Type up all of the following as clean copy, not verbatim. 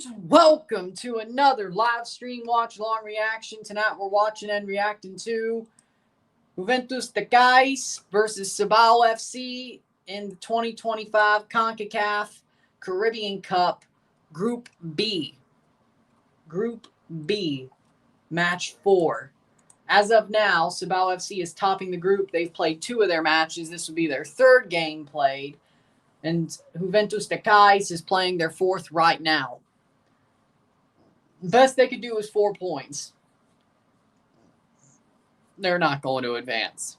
And welcome to another live stream watch long reaction. Tonight we're watching and reacting to Juventus de Cayes versus Cibao FC in the 2025 CONCACAF Caribbean Cup Group B. Group B, Match 4. As of now, Cibao FC is topping the group. They've played 2 of their matches. This would be their 3rd game played. And Juventus de Cayes is playing their 4th right now. Best they could do is 4 points. They're not going to advance.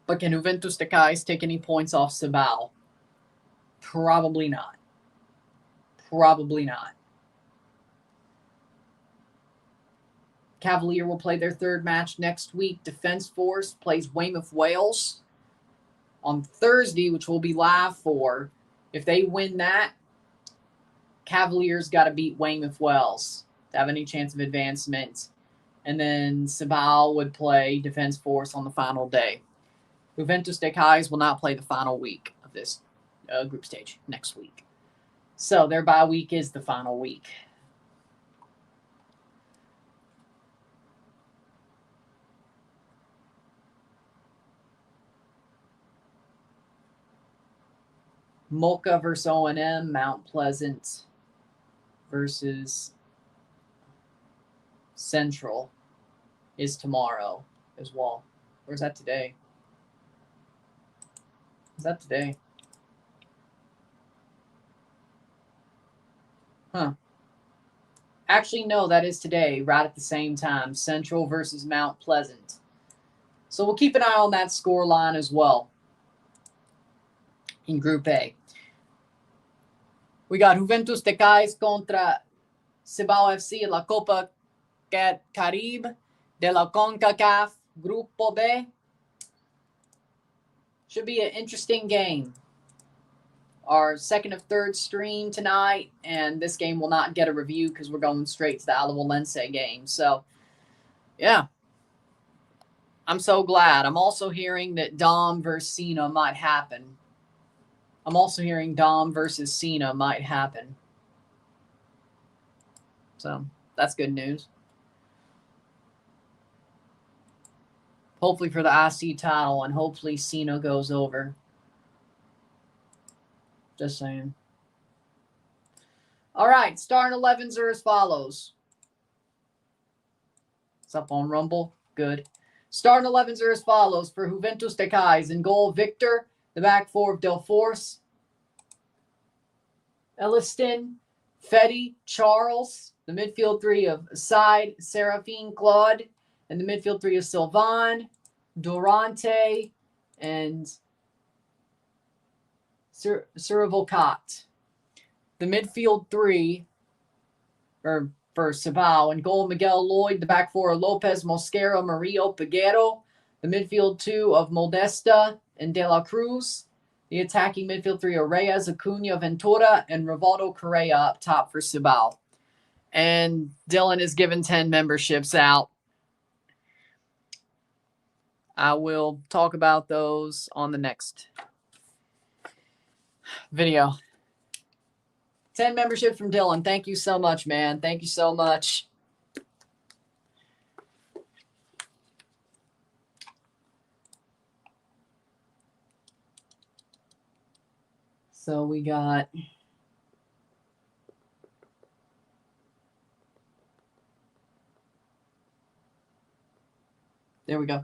But can Juventus de Cayes take any points off Cibao? Probably not. Probably not. Cavalier will play their 3rd match next week. Defence Force plays Weymouth Wales on Thursday, which we'll be live for. If they win that, Cavaliers got to beat Weymouth Wales to have any chance of advancement. And then Cibao would play Defence Force on the final day. Juventus de Cayes will not play the final week of this group stage next week. So their bye week is the final week. Mocha versus O&M, Mount Pleasant versus Central is tomorrow as well. Or is that today? Is that today? Huh. Actually, no, that is today, right at the same time. Central versus Mount Pleasant. So we'll keep an eye on that score line as well in Group A. We got Juventus de Cayes contra Cibao FC en la Copa Caribe de la CONCACAF Grupo B. Should be an interesting game. Our 2nd of 3rd stream tonight, and this game will not get a review because we're going straight to the Alajuelense game. So, yeah. I'm so glad. I'm also hearing that Dom versus Cena might happen. I'm also hearing Dom versus Cena might happen. So, that's good news. Hopefully for the IC title, and hopefully Cena goes over. Just saying. All right, starting 11s are as follows. It's up on Rumble. Good. Starting 11s are as follows for Juventus de Cayes. In goal, Victor. The back 4 of Del Force, Elliston, Fetty, Charles. The midfield 3 of Side, Serafine, Claude. And the midfield 3 of Sylvain, Durante, and Surivolcat. The midfield 3 for Cibao. In goal, Miguel Lloyd. The back 4 of Lopez, Mosquera, Murillo, Peguero. The midfield 2 of Modesta and De La Cruz. The attacking midfield 3 are Reyes, Acuna, Ventura, and Rivaldo Correa up top for Cibao. And Dillon is given 10 memberships out. I will talk about those on the next video. 10 memberships from Dillon. Thank you so much, man. Thank you so much. So we got there we go.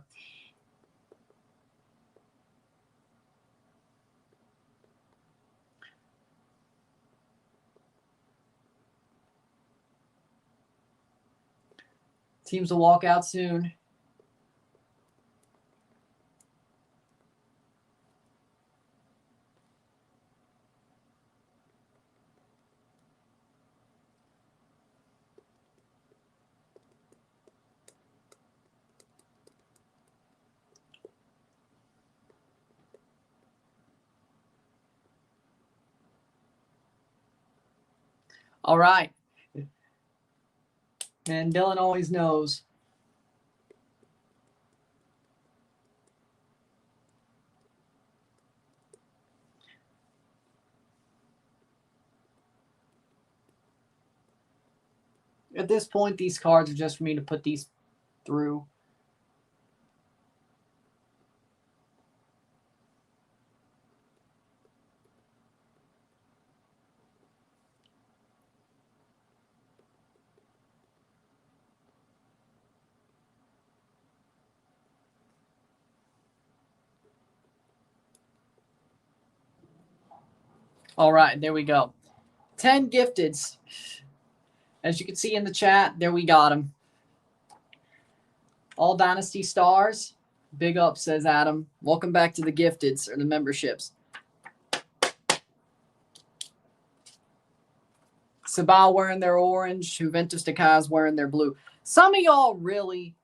Teams will walk out soon. All right. And Dillon always knows. At this point, these cards are just for me to put these through. All right, there we go. 10 gifteds. As you can see in the chat, there we got them. All Dynasty stars. Big up, says Adam. Welcome back to the gifteds or the memberships. Cibao wearing their orange. Juventus to Cayes wearing their blue. Some of y'all really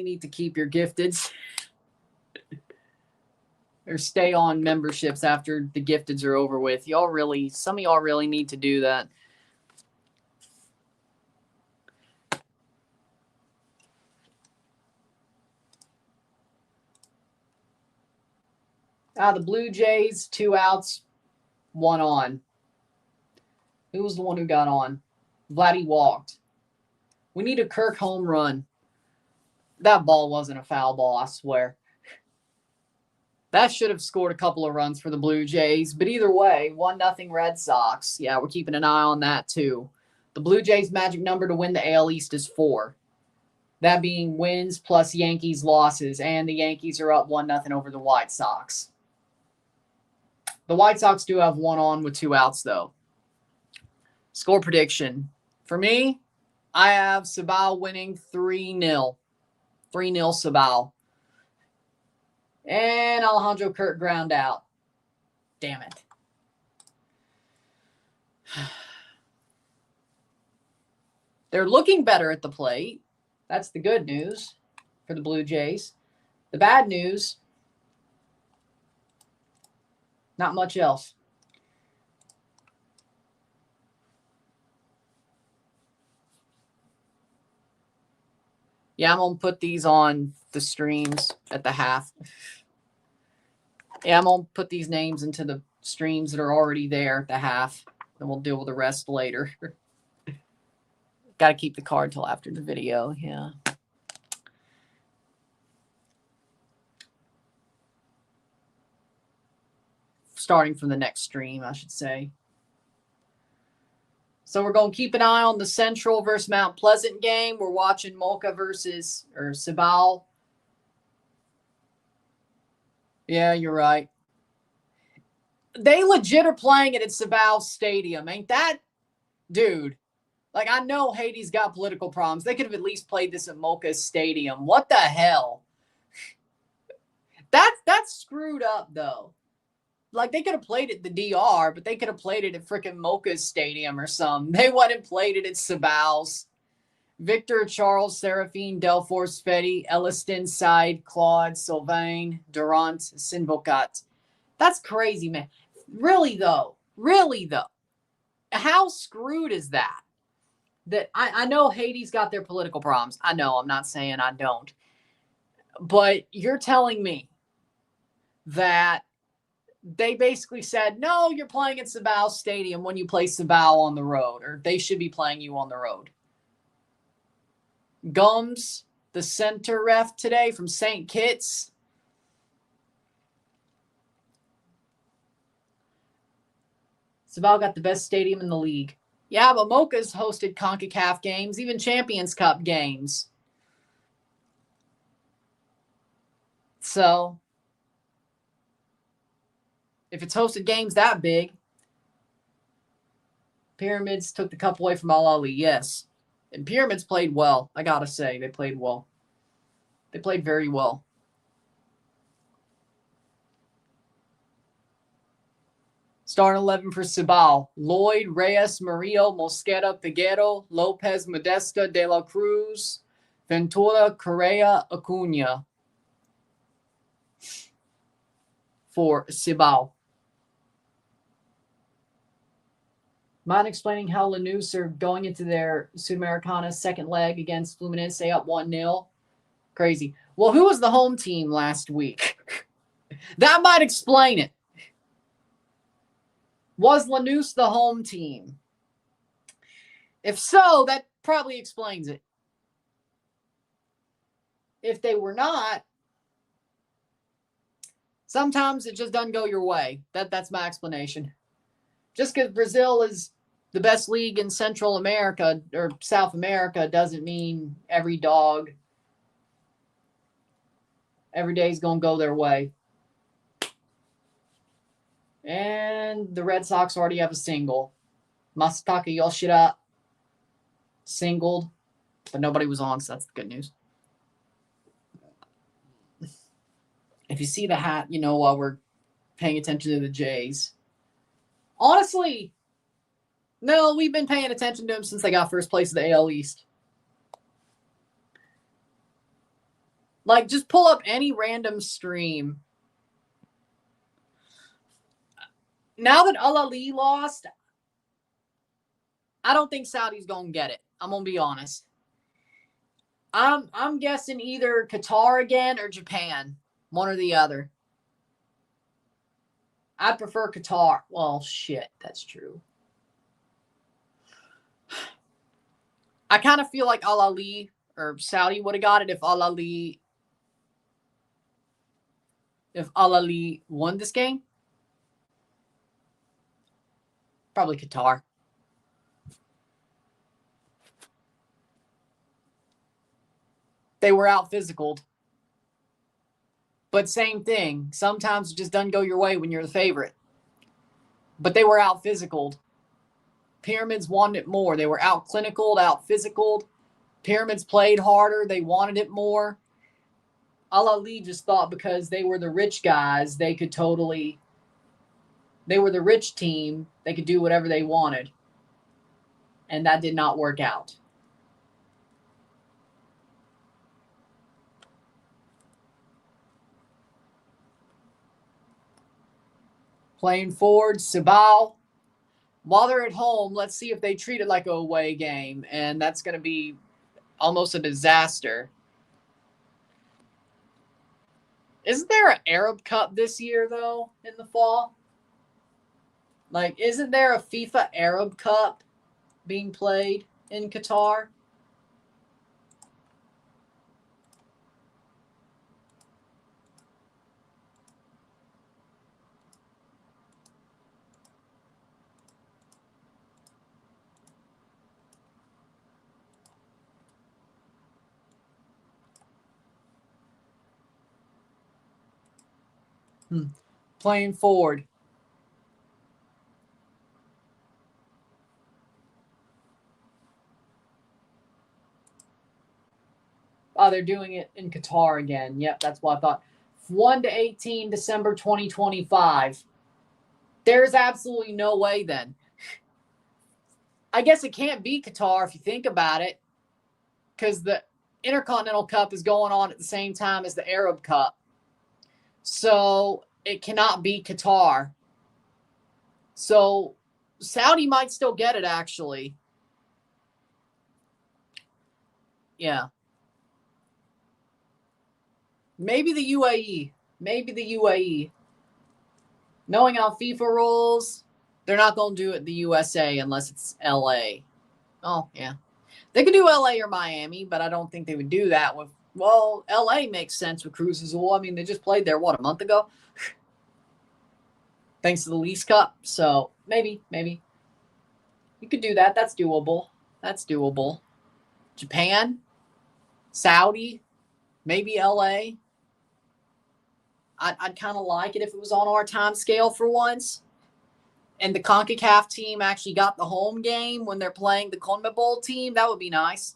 need to keep your gifteds. Or stay on memberships after the gifteds are over with. Some of y'all really need to do that. The Blue Jays, 2 outs, 1 on. Who was the one who got on? Vladdy walked. We need a Kirk home run. That ball wasn't a foul ball, I swear. That should have scored a couple of runs for the Blue Jays. But either way, 1-0 Red Sox. Yeah, we're keeping an eye on that too. The Blue Jays' magic number to win the AL East is 4. That being wins plus Yankees losses. And the Yankees are up 1-0 over the White Sox. The White Sox do have 1 on with 2 outs, though. Score prediction. For me, I have Cibao winning 3-0. 3-0 Cibao. And Alejandro Kirk ground out. Damn it. They're looking better at the plate. That's the good news for the Blue Jays. The bad news, not much else. Yeah, I'm going to put these on the streams at the half. Yeah, I'm going to put these names into the streams that are already there at the half. And we'll deal with the rest later. Got to keep the card till after the video. Yeah. Starting from the next stream, I should say. So we're going to keep an eye on the Central versus Mount Pleasant game. We're watching Mocha versus Cibao. Yeah, you're right. They legit are playing it at Cibao Stadium. Ain't that? Dude. Like, I know Haiti's got political problems. They could have at least played this at Mocha Stadium. What the hell? That's screwed up, though. Like, they could have played it at the DR, but they could have played it at freaking Mocha's Stadium or something. They went and played it at Cibao's. Victor, Charles, Seraphine, Delforce, Fetty, Elliston, Side, Claude, Sylvain, Durant, Sinvocat. That's crazy, man. Really, though. How screwed is that? That I know Haiti's got their political problems. I know. I'm not saying I don't. But you're telling me that they basically said, no, you're playing at Cibao Stadium when you play Cibao on the road, or they should be playing you on the road. Gums, the center ref today from St. Kitts. Cibao got the best stadium in the league. Yeah, but Mocha's hosted CONCACAF games, even Champions Cup games. So, if it's hosted games that big, Pyramids took the cup away from Al Ali, yes. And Pyramids played well, I gotta say. They played well. They played very well. Starting 11 for Cibao. Lloyd, Reyes, Murillo, Mosquera, Figuero, Lopez, Modesta, De La Cruz, Ventura, Correa, Acuna. For Cibao. Mind explaining how Lanús are going into their Sudamericana second leg against Fluminense up 1-0? Crazy. Well, who was the home team last week? That might explain it. Was Lanús the home team? If so, that probably explains it. If they were not, sometimes it just doesn't go your way. That's my explanation. Just because Brazil is the best league in Central America or South America doesn't mean every dog every day is going to go their way. And the Red Sox already have a single. Masataka Yoshida singled, but nobody was on, so that's the good news. If you see the hat, you know why we're paying attention to the Jays. Honestly, no, we've been paying attention to them since they got first place in the AL East. Like, just pull up any random stream. Now that Al-Ali lost, I don't think Saudi's going to get it. I'm going to be honest. I'm guessing either Qatar again or Japan. One or the other. I'd prefer Qatar. Well, shit, that's true. I kind of feel like Al-Ali or Saudi would have got it if Al-Ali won this game. Probably Qatar. They were out physicaled. But same thing. Sometimes it just doesn't go your way when you're the favorite. But they were out physicaled. Pyramids wanted it more. They were out clinicaled, out physicaled. Pyramids played harder. They wanted it more. Al-Ali just thought because they were the rich guys, they were the rich team, they could do whatever they wanted. And that did not work out. Playing forward, Cibao. While they're at home, let's see if they treat it like an away game. And that's going to be almost a disaster. Isn't there an Arab Cup this year, though, in the fall? Like, isn't there a FIFA Arab Cup being played in Qatar? Playing forward. Oh, they're doing it in Qatar again. Yep, that's what I thought. 1-18, December 2025. There's absolutely no way then. I guess it can't be Qatar if you think about it, because the Intercontinental Cup is going on at the same time as the Arab Cup. So it cannot be Qatar. So Saudi might still get it, actually. Yeah. Maybe the UAE. Maybe the UAE. Knowing how FIFA rolls, they're not going to do it the USA unless it's LA. Oh, yeah. They could do LA or Miami, but I don't think they would do that with, well, LA makes sense with Cruz Azul. I mean, they just played there, what, a month ago? Thanks to the Lease Cup. So maybe. You could do that. That's doable. Japan, Saudi, maybe LA. I'd kind of like it if it was on our time scale for once. And the CONCACAF team actually got the home game when they're playing the CONMEBOL team. That would be nice.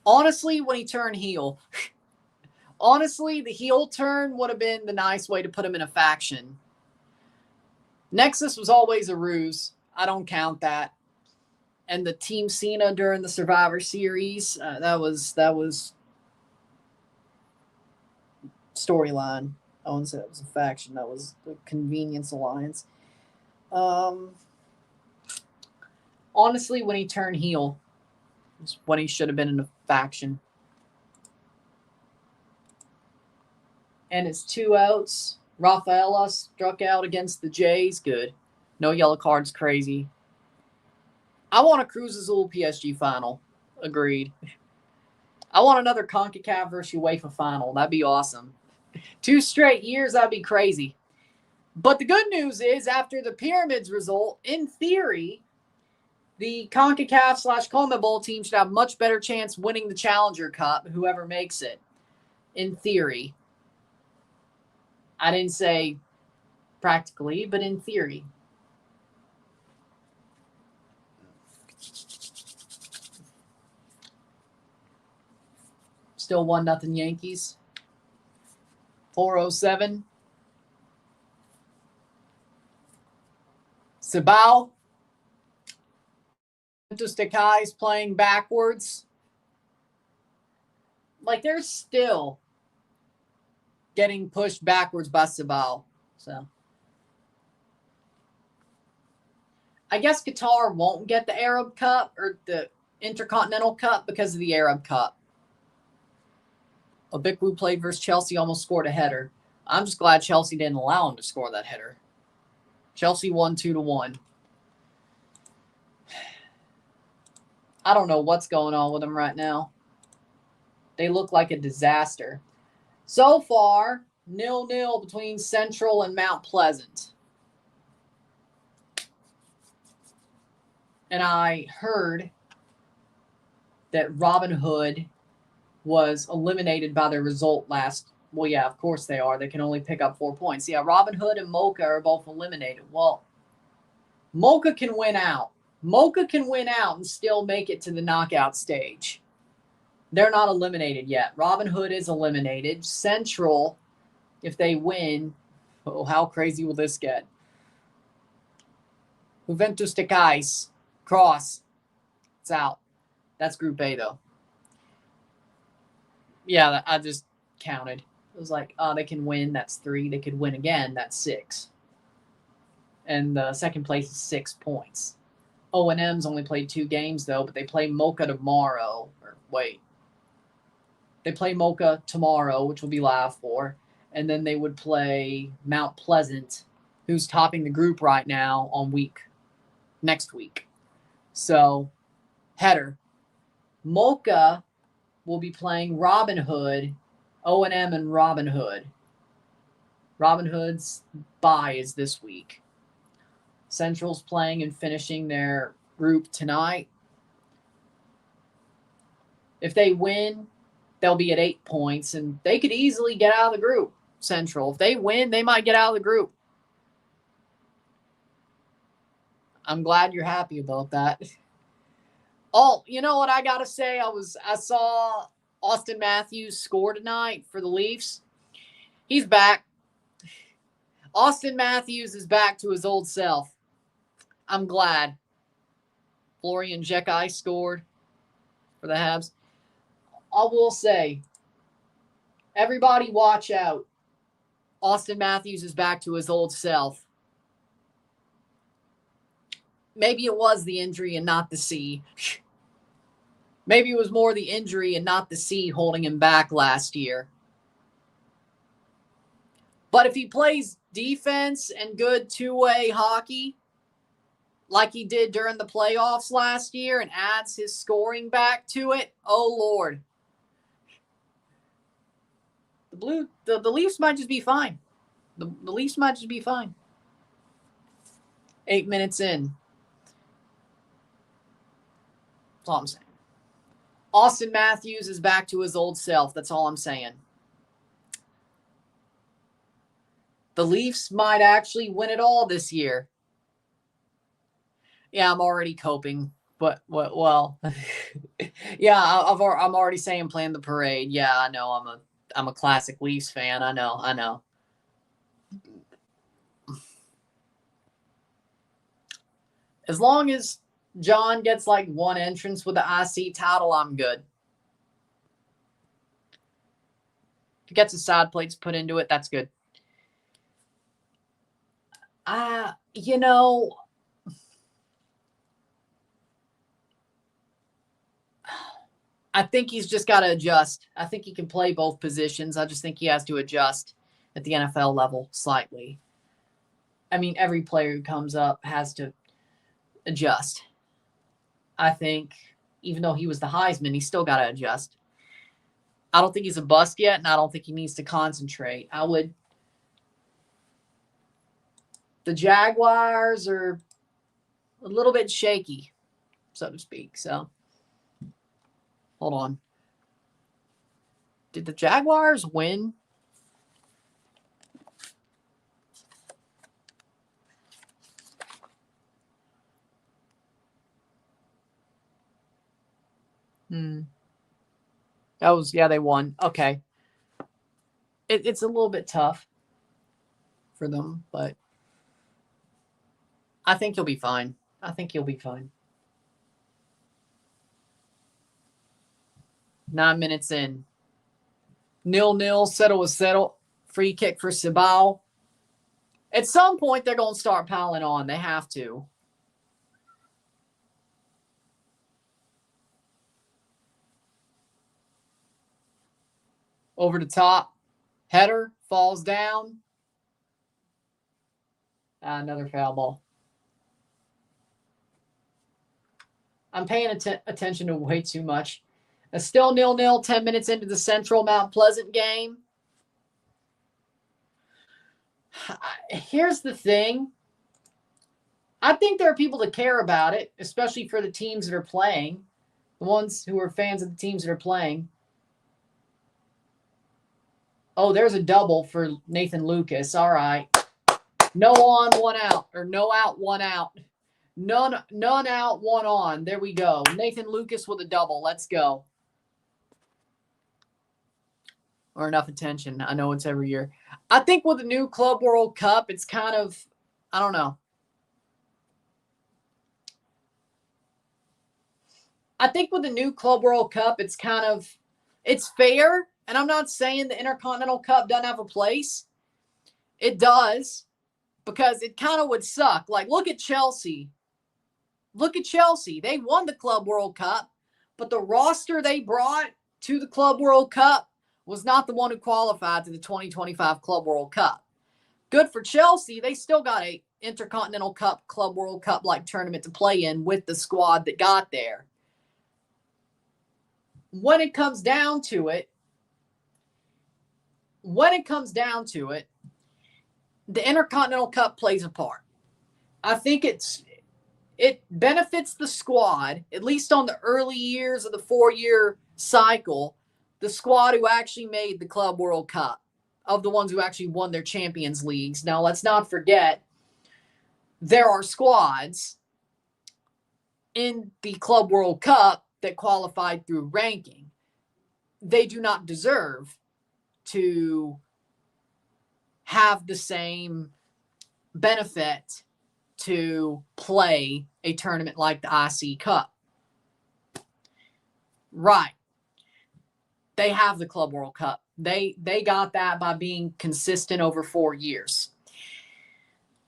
Honestly, when he turned heel. Honestly, the heel turn would have been the nice way to put him in a faction. Nexus was always a ruse. I don't count that. And the Team Cena during the Survivor Series, that was storyline. I wouldn't say that was a faction. That was the Convenience Alliance. Honestly, when he turned heel, is when he should have been in a faction. And it's 2 outs. Rafaela struck out against the Jays. Good. No yellow cards. Crazy. I want a Cruz Azul PSG final. Agreed. I want another CONCACAF versus UEFA final. That'd be awesome. 2 straight years, that'd be crazy. But the good news is, after the Pyramids result, in theory, the CONCACAF/CONMEBOL team should have much better chance winning the Challenger Cup, whoever makes it. In theory. I didn't say practically, but in theory. Still 1-0 Yankees. 4:07. Cibao. Cayes playing backwards. Like, they're still getting pushed backwards by Cibao. So I guess Qatar won't get the Arab Cup or the Intercontinental Cup because of the Arab Cup. Obikwu played versus Chelsea, almost scored a header. I'm just glad Chelsea didn't allow him to score that header. Chelsea won 2-1. I don't know what's going on with them right now. They look like a disaster. So far, 0-0 between Central and Mount Pleasant. And I heard that Robin Hood was eliminated by their result last. Well, yeah, of course they are. They can only pick up 4 points. Yeah, Robin Hood and Mocha are both eliminated. Well, Mocha can win out. Mocha can win out and still make it to the knockout stage. They're not eliminated yet. Robin Hood is eliminated. Central, if they win, oh, how crazy will this get? Juventus de Cayes, cross. It's out. That's Group A, though. Yeah, I just counted. It was like, oh, they can win. That's 3. They could win again. That's 6. And the second place is 6 points. O&M's only played 2 games, though, but they play Mocha tomorrow. They play Mocha tomorrow, which will be live for. And then they would play Mount Pleasant, who's topping the group right now next week. So, header. Mocha will be playing Robin Hood, O&M and Robin Hood. Robin Hood's bye is this week. Central's playing and finishing their group tonight. If they win, they'll be at 8 points, and they could easily get out of the group, Central. If they win, they might get out of the group. I'm glad you're happy about that. Oh, you know what I got to say? I saw Austin Matthews score tonight for the Leafs. He's back. Austin Matthews is back to his old self. I'm glad. Florian Cayes scored for the Habs. I will say, everybody watch out. Austin Matthews is back to his old self. Maybe it was the injury and not the C. Maybe it was more the injury and not the C holding him back last year. But if he plays defense and good two-way hockey, like he did during the playoffs last year, and adds his scoring back to it, oh Lord. The Leafs might just be fine. The Leafs might just be fine. 8 minutes in. That's all I'm saying. Austin Matthews is back to his old self. That's all I'm saying. The Leafs might actually win it all this year. Yeah, I'm already coping. But, well, yeah, I'm already saying plan the parade. Yeah, I know. I'm a classic Leafs fan. I know. As long as John gets like one entrance with the IC title, I'm good. If he gets his side plates put into it, that's good. I think he's just got to adjust. I think he can play both positions. I just think he has to adjust. at the NFL level slightly. I mean, every player who comes up has to adjust. I think even though he was the Heisman, he still got to adjust. I don't think he's a bust yet, and I don't think he needs to concentrate. The Jaguars are a little bit shaky, so to speak. So, hold on. Did the Jaguars win? They won. Okay. It's a little bit tough for them, but I think you'll be fine. 9 minutes in. 0-0, settle was settled. Free kick for Cibao. At some point, they're going to start piling on. They have to. Over the top. Header falls down. Another foul ball. I'm paying attention to way too much. It's still 0-0, 10 minutes into the Central Mount Pleasant game. Here's the thing. I think there are people that care about it, especially for the teams that are playing, the ones who are fans of the teams that are playing. Oh, there's a double for Nathan Lucas. All right. No on, one out. Or no out, one out. None out, one on. There we go. Nathan Lucas with a double. Let's go. Or enough attention. I know it's every year. I think with the new Club World Cup, it's kind of, I don't know. I think with the new Club World Cup, it's fair. And I'm not saying the Intercontinental Cup doesn't have a place. It does. Because it kind of would suck. Like, look at Chelsea. They won the Club World Cup. But the roster they brought to the Club World Cup was not the one who qualified to the 2025 Club World Cup. Good for Chelsea. They still got a Intercontinental Cup, Club World Cup like tournament to play in with the squad that got there. When it comes down to it, the Intercontinental Cup plays a part. I think it benefits the squad, at least on the early years of the 4-year cycle, the squad who actually made the Club World Cup, of the ones who actually won their Champions Leagues. Now, let's not forget, there are squads in the Club World Cup that qualified through ranking. They do not deserve to have the same benefit to play a tournament like the IC Cup. Right. They have the Club World Cup. They got that by being consistent over 4 years.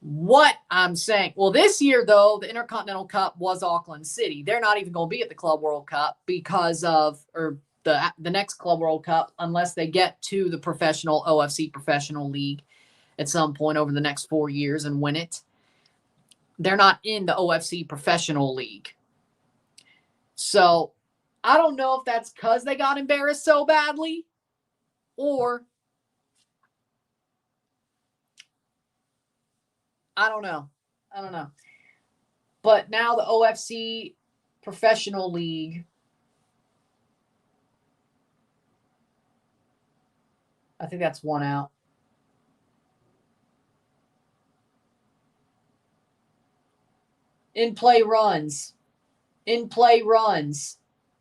What I'm saying, well, this year, though, the Intercontinental Cup was Auckland City. They're not even going to be at the Club World Cup because of, or the next Club World Cup, unless they get to the professional OFC Professional League at some point over the next 4 years and win it. They're not in the OFC Professional League. So I don't know if that's because they got embarrassed so badly or I don't know. But now the OFC Professional League, I think that's one out. In-play runs.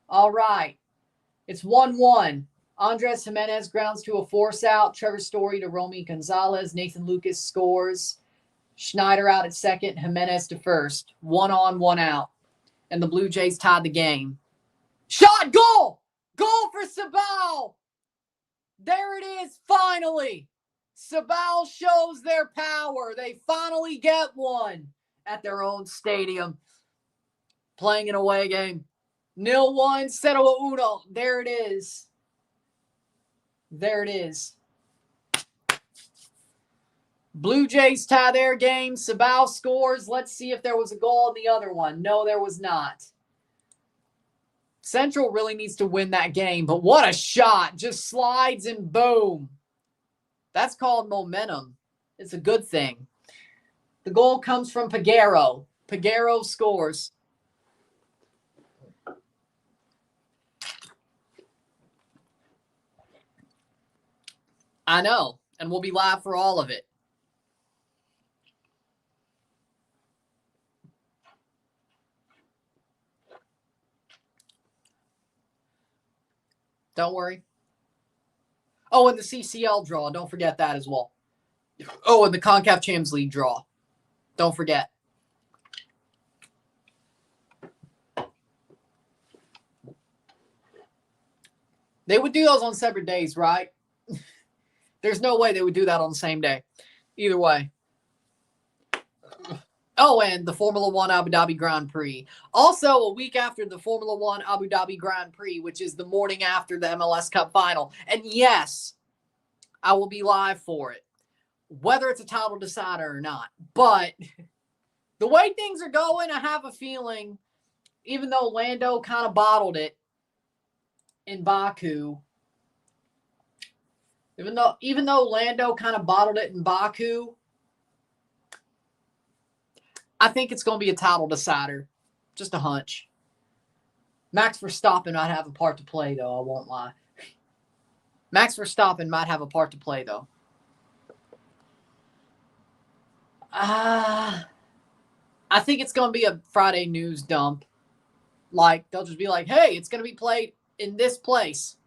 All right. It's 1-1. Andres Jimenez grounds to a force out. Trevor Story to Romy Gonzalez. Nathan Lucas scores. Schneider out at second. Jimenez to first. 1 on, 1 out. And the Blue Jays tied the game. Shot, goal! Goal for Cibao! There it is, finally. Cibao shows their power. They finally get one at their own stadium. Playing an away game. 0-1, settle uno. There it is. Blue Jays tie their game. Cibao scores. Let's see if there was a goal in the other one. No, there was not. Central really needs to win that game, but what a shot. Just slides and boom. That's called momentum. It's a good thing. The goal comes from Peguero. Peguero scores. I know, and we'll be live for all of it. Don't worry. Oh, and the CCL draw. Don't forget that as well. Oh, and the CONCACAF Champions League draw. Don't forget. They would do those on separate days, right? There's no way they would do that on the same day. Either way. Oh, and the Formula One Abu Dhabi Grand Prix. Also, a week after the Formula One Abu Dhabi Grand Prix, which is the morning after the MLS Cup final. And yes, I will be live for it, whether it's a title decider or not. But the way things are going, I have a feeling, even though Lando kind of bottled it in Baku, even though Lando kind of bottled it in Baku, I think it's going to be a title decider. Just a hunch. Max Verstappen might have a part to play, though. I won't lie. Max Verstappen might have a part to play, though. I think it's going to be a Friday news dump. Like, they'll just be like, hey, it's going to be played in this place.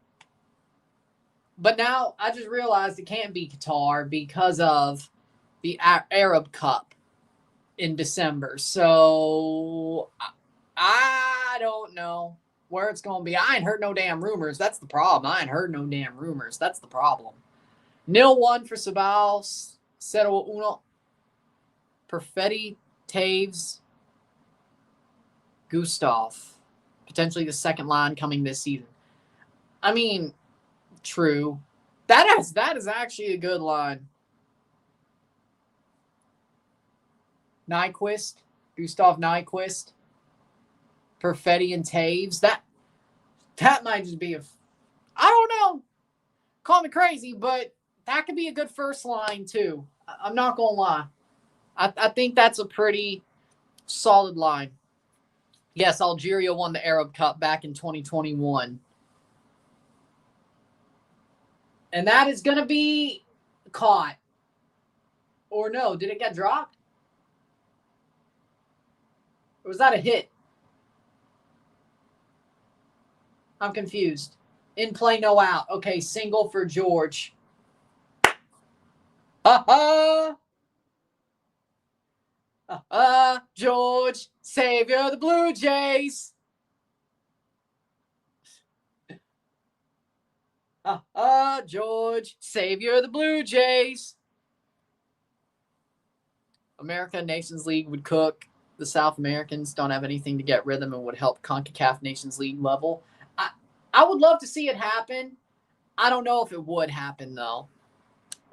But now I just realized it can't be Qatar because of the Arab Cup in December. So I don't know where it's going to be. I ain't heard no damn rumors. That's the problem. I ain't heard no damn rumors. That's the problem. 0-1 for Cibao. 0-1. Perfetti, Taves, Gustav. Potentially the second line coming this season. I mean, true. That is actually a good line. Nyquist, Gustav Nyquist, Perfetti and Taves. That might just be I don't know. Call me crazy, but that could be a good first line too. I'm not going to lie. I think that's a pretty solid line. Yes, Algeria won the Arab Cup back in 2021. And that is going to be caught. Or no, did it get dropped? Or was that a hit? I'm confused. In play, no out. Okay, single for George. George, savior of the Blue Jays. George, savior of the Blue Jays. America Nations League would cook. The South Americans don't have anything to get rhythm and would help CONCACAF Nations League level. I would love to see it happen. I don't know if it would happen, though.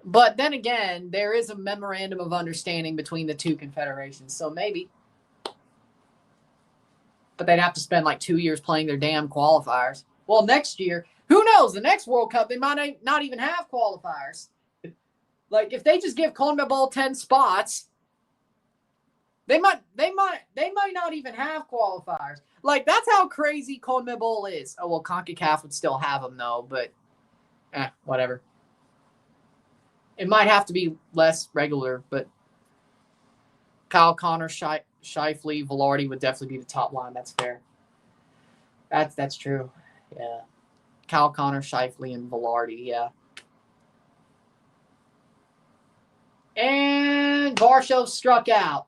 But then again, there is a memorandum of understanding between the two confederations, so maybe. But they'd have to spend like 2 years playing their damn qualifiers. Well, next year, who knows? The next World Cup, they might not even have qualifiers. Like, if they just give CONMEBOL 10 spots, they might not even have qualifiers. Like, that's how crazy CONMEBOL is. Oh, well, CONCACAF would still have them, though, but whatever. It might have to be less regular, but Kyle, Connor, Shifley, Velarde would definitely be the top line. That's fair. That's true. Yeah. Kyle, Connor, Shifley, and Velarde, yeah. And Varsho struck out.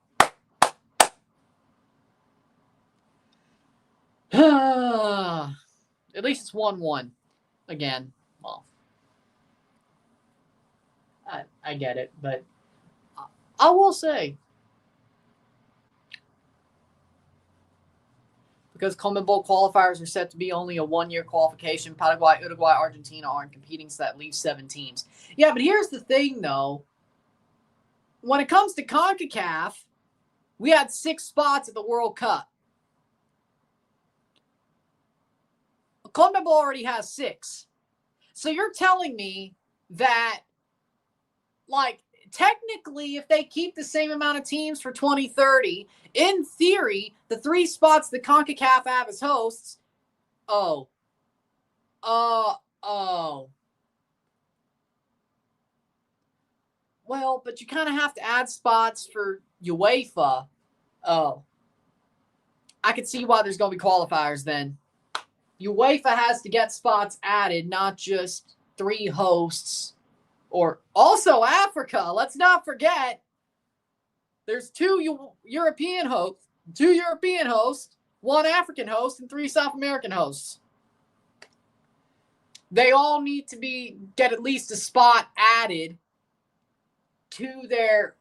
At least it's 1-1 again. Well, I get it, but I will say, because CONMEBOL qualifiers are set to be only a 1-year qualification, Paraguay, Uruguay, Argentina aren't competing, so that leaves 7 teams. Yeah, but here's the thing, though. when it comes to CONCACAF, we had 6 spots at the World Cup. CONMEBOL already has 6. So you're telling me that, like, technically, if they keep the same amount of teams for 2030, in theory, the 3 spots the CONCACAF have as hosts, well, but you kind of have to add spots for UEFA. I could see why there's going to be qualifiers then. UEFA has to get spots added, not just 3 hosts. Or also Africa. Let's not forget, there's 2 European hosts, 1 African host, and 3 South American hosts. They all need to get at least a spot added to their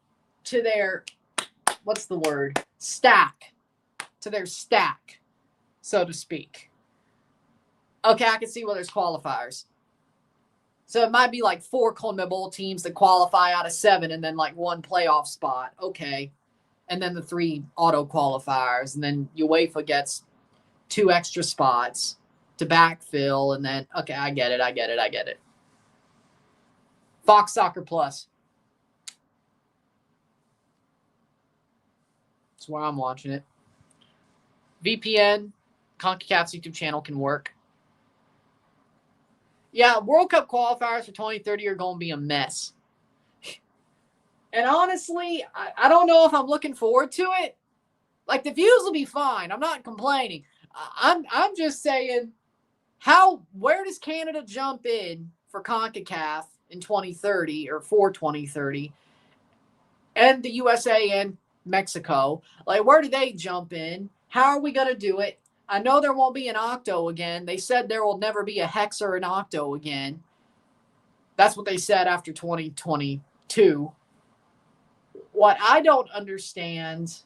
what's the word? Stack. To their stack, so to speak. Okay, I can see where there's qualifiers. So it might be like 4 CONMEBOL teams that qualify out of 7 and then like 1 playoff spot. Okay. And then the 3 auto qualifiers. And then UEFA gets 2 extra spots to backfill. And then, okay, I get it. Fox Soccer Plus. That's where I'm watching it. VPN, CONCACAF's YouTube channel can work. Yeah, World Cup qualifiers for 2030 are going to be a mess. And honestly, I don't know if I'm looking forward to it. Like, the views will be fine. I'm not complaining. I'm just saying, where does Canada jump in for CONCACAF in 2030 or for 2030? And the USA and Mexico. Like, where do they jump in? How are we going to do it? I know there won't be an octo again. They said there will never be a hex or an octo again. That's what they said after 2022. What I don't understand,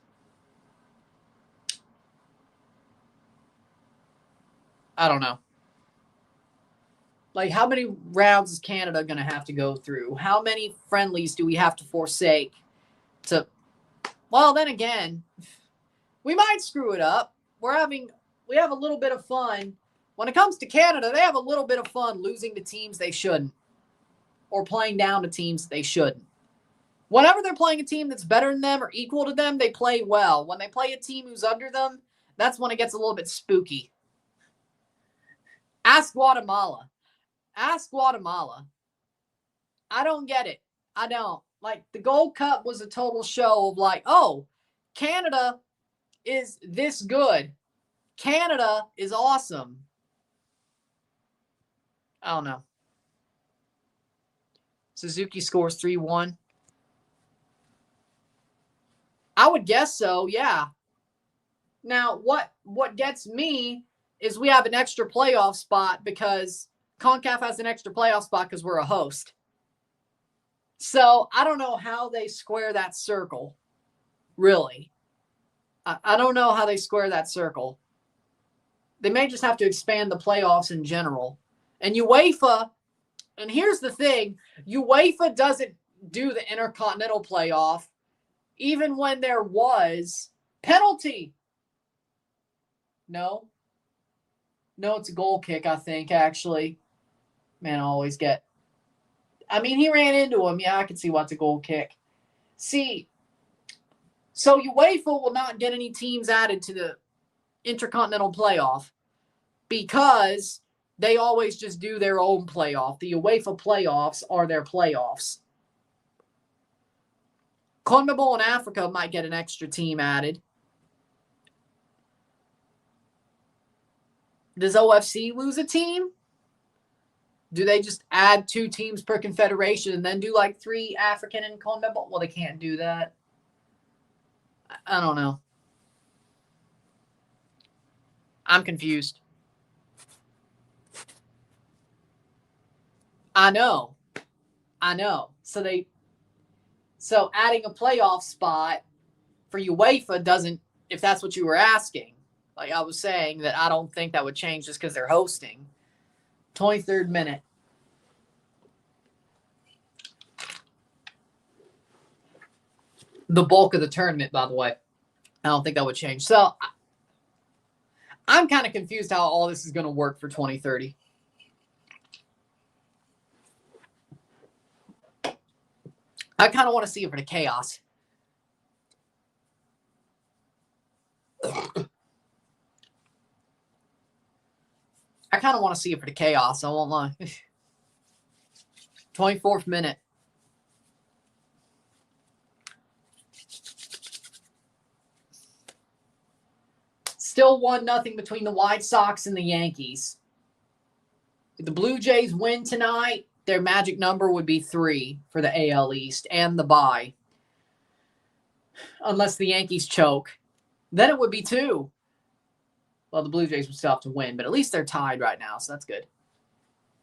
I don't know. Like, how many rounds is Canada going to have to go through? How many friendlies do we have to forsake to? Well, then again, we might screw it up. We have a little bit of fun. When it comes to Canada, they have a little bit of fun losing to teams they shouldn't, or playing down to teams they shouldn't. Whenever they're playing a team that's better than them or equal to them, they play well. When they play a team who's under them, that's when it gets a little bit spooky. Ask Guatemala. I don't get it. I don't. Like, the Gold Cup was a total show of like, oh, Canada is this good. Canada is awesome. I don't know. Suzuki scores 3-1. I would guess so, yeah. Now, what gets me is we have an extra playoff spot because CONCACAF has an extra playoff spot because we're a host. So I don't know how they square that circle, really. I don't know how they square that circle. They may just have to expand the playoffs in general. And UEFA, and here's the thing, UEFA doesn't do the Intercontinental playoff even when there was penalty. No, it's a goal kick, I think, actually. Man, I always get. I mean, he ran into him. Yeah, I can see why it's a goal kick. See, so UEFA will not get any teams added to the Intercontinental playoff because they always just do their own playoff. The UEFA playoffs are their playoffs. CONMEBOL in Africa might get an extra team added. Does OFC lose a team? Do they just add 2 teams per confederation and then do like 3 African and CONMEBOL? Well, they can't do that. I don't know. I'm confused. I know. So adding a playoff spot for UEFA doesn't, if that's what you were asking, like I was saying, that I don't think that would change just because they're hosting. 23rd minute. the bulk of the tournament, by the way. I don't think that would change. So I'm kind of confused how all this is going to work for 2030. I kind of want to see it for the chaos. I kind of want to see it for the chaos. I won't lie. 24th minute. Still 1-0 between the White Sox and the Yankees. If the Blue Jays win tonight, their magic number would be 3 for the AL East and the bye. Unless the Yankees choke. Then it would be 2. Well, the Blue Jays would still have to win, but at least they're tied right now, so that's good.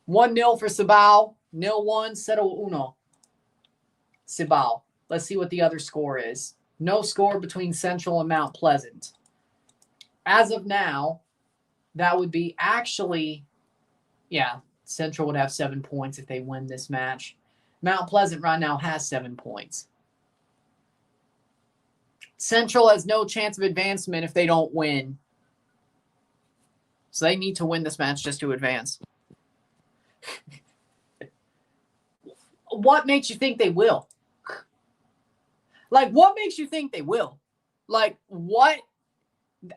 1-0 for Cibao. 0-1, 0-1. Cibao. Let's see what the other score is. No score between Central and Mount Pleasant. As of now, that would be actually, yeah, Central would have 7 points if they win this match. Mount Pleasant right now has 7 points. Central has no chance of advancement if they don't win. So they need to win this match just to advance. What makes you think they will? Like, what makes you think they will? Like, what?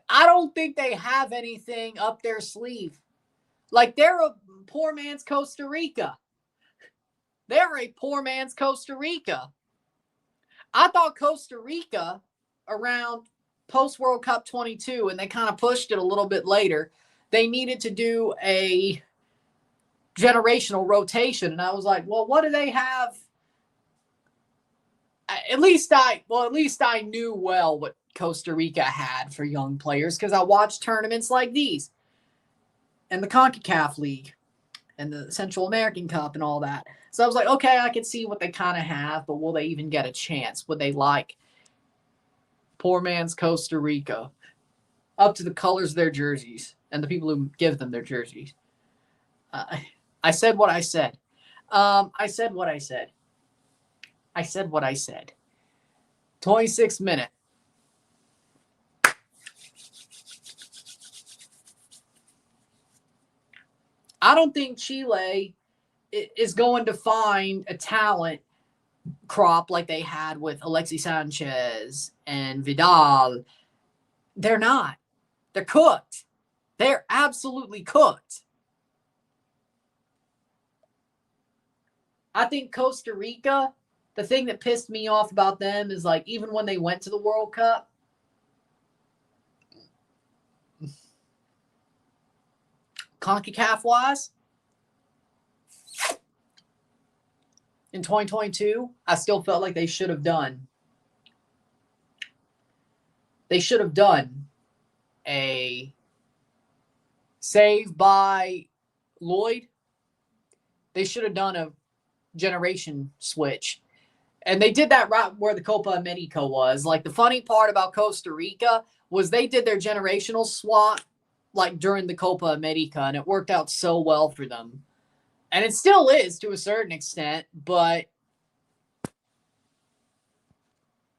I don't think they have anything up their sleeve. Like, they're a poor man's Costa Rica. They're a poor man's Costa Rica. I thought Costa Rica around post-World Cup 22, and they kind of pushed it a little bit later, they needed to do a generational rotation. And I was like, well, what do they have? At least I knew well what Costa Rica had for young players because I watched tournaments like these and the CONCACAF League and the Central American Cup and all that. So I was like, okay, I can see what they kind of have, but will they even get a chance? Would they like poor man's Costa Rica up to the colors of their jerseys and the people who give them their jerseys? I said what I said. I said what I said. I said what I said. 26th minute. I don't think Chile is going to find a talent crop like they had with Alexis Sanchez and Vidal. They're not. They're cooked. They're absolutely cooked. I think Costa Rica, the thing that pissed me off about them is like even when they went to the World Cup, CONCACAF-wise, in 2022, I still felt like they should have done. They should have done a save by Lloyd. They should have done a generation switch. And they did that right where the Copa America was. Like, the funny part about Costa Rica was they did their generational swap like during the Copa America, and it worked out so well for them. And it still is to a certain extent, but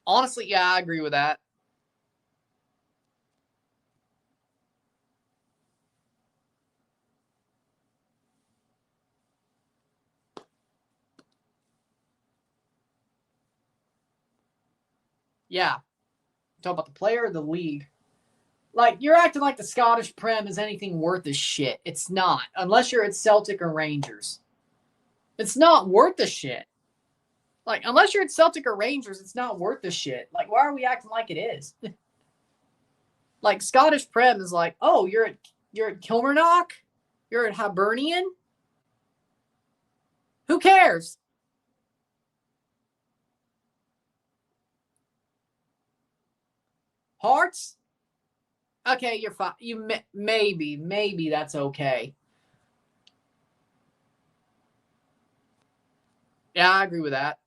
honestly, yeah, I agree with that. Yeah. Talk about the player of the league. Like, you're acting like the Scottish Prem is anything worth a shit. It's not. Unless you're at Celtic or Rangers. It's not worth a shit. Like, unless you're at Celtic or Rangers, it's not worth a shit. Like, why are we acting like it is? Like, Scottish Prem is like, oh, you're at Kilmarnock? You're at Hibernian? Who cares? Hearts? Okay, you're fine. Maybe that's okay. Yeah, I agree with that.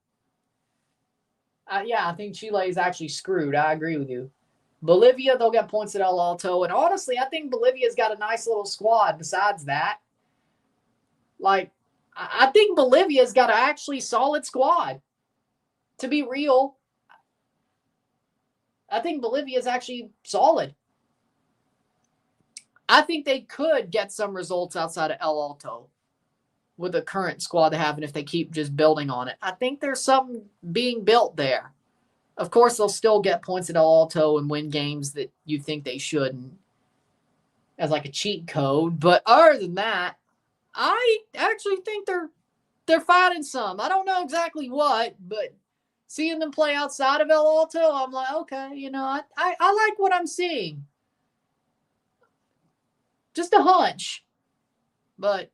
Yeah, I think Chile is actually screwed. I agree with you. Bolivia, they'll get points at El Alto. And honestly, I think Bolivia's got a nice little squad besides that. Like, I think Bolivia's got an actually solid squad. To be real, I think Bolivia is actually solid. I think they could get some results outside of El Alto with the current squad they have, and if they keep just building on it. I think there's something being built there. Of course, they'll still get points at El Alto and win games that you think they shouldn't as like a cheat code. But other than that, I actually think they're finding some. I don't know exactly what, but seeing them play outside of El Alto, I'm like, okay, I like what I'm seeing. Just a hunch. But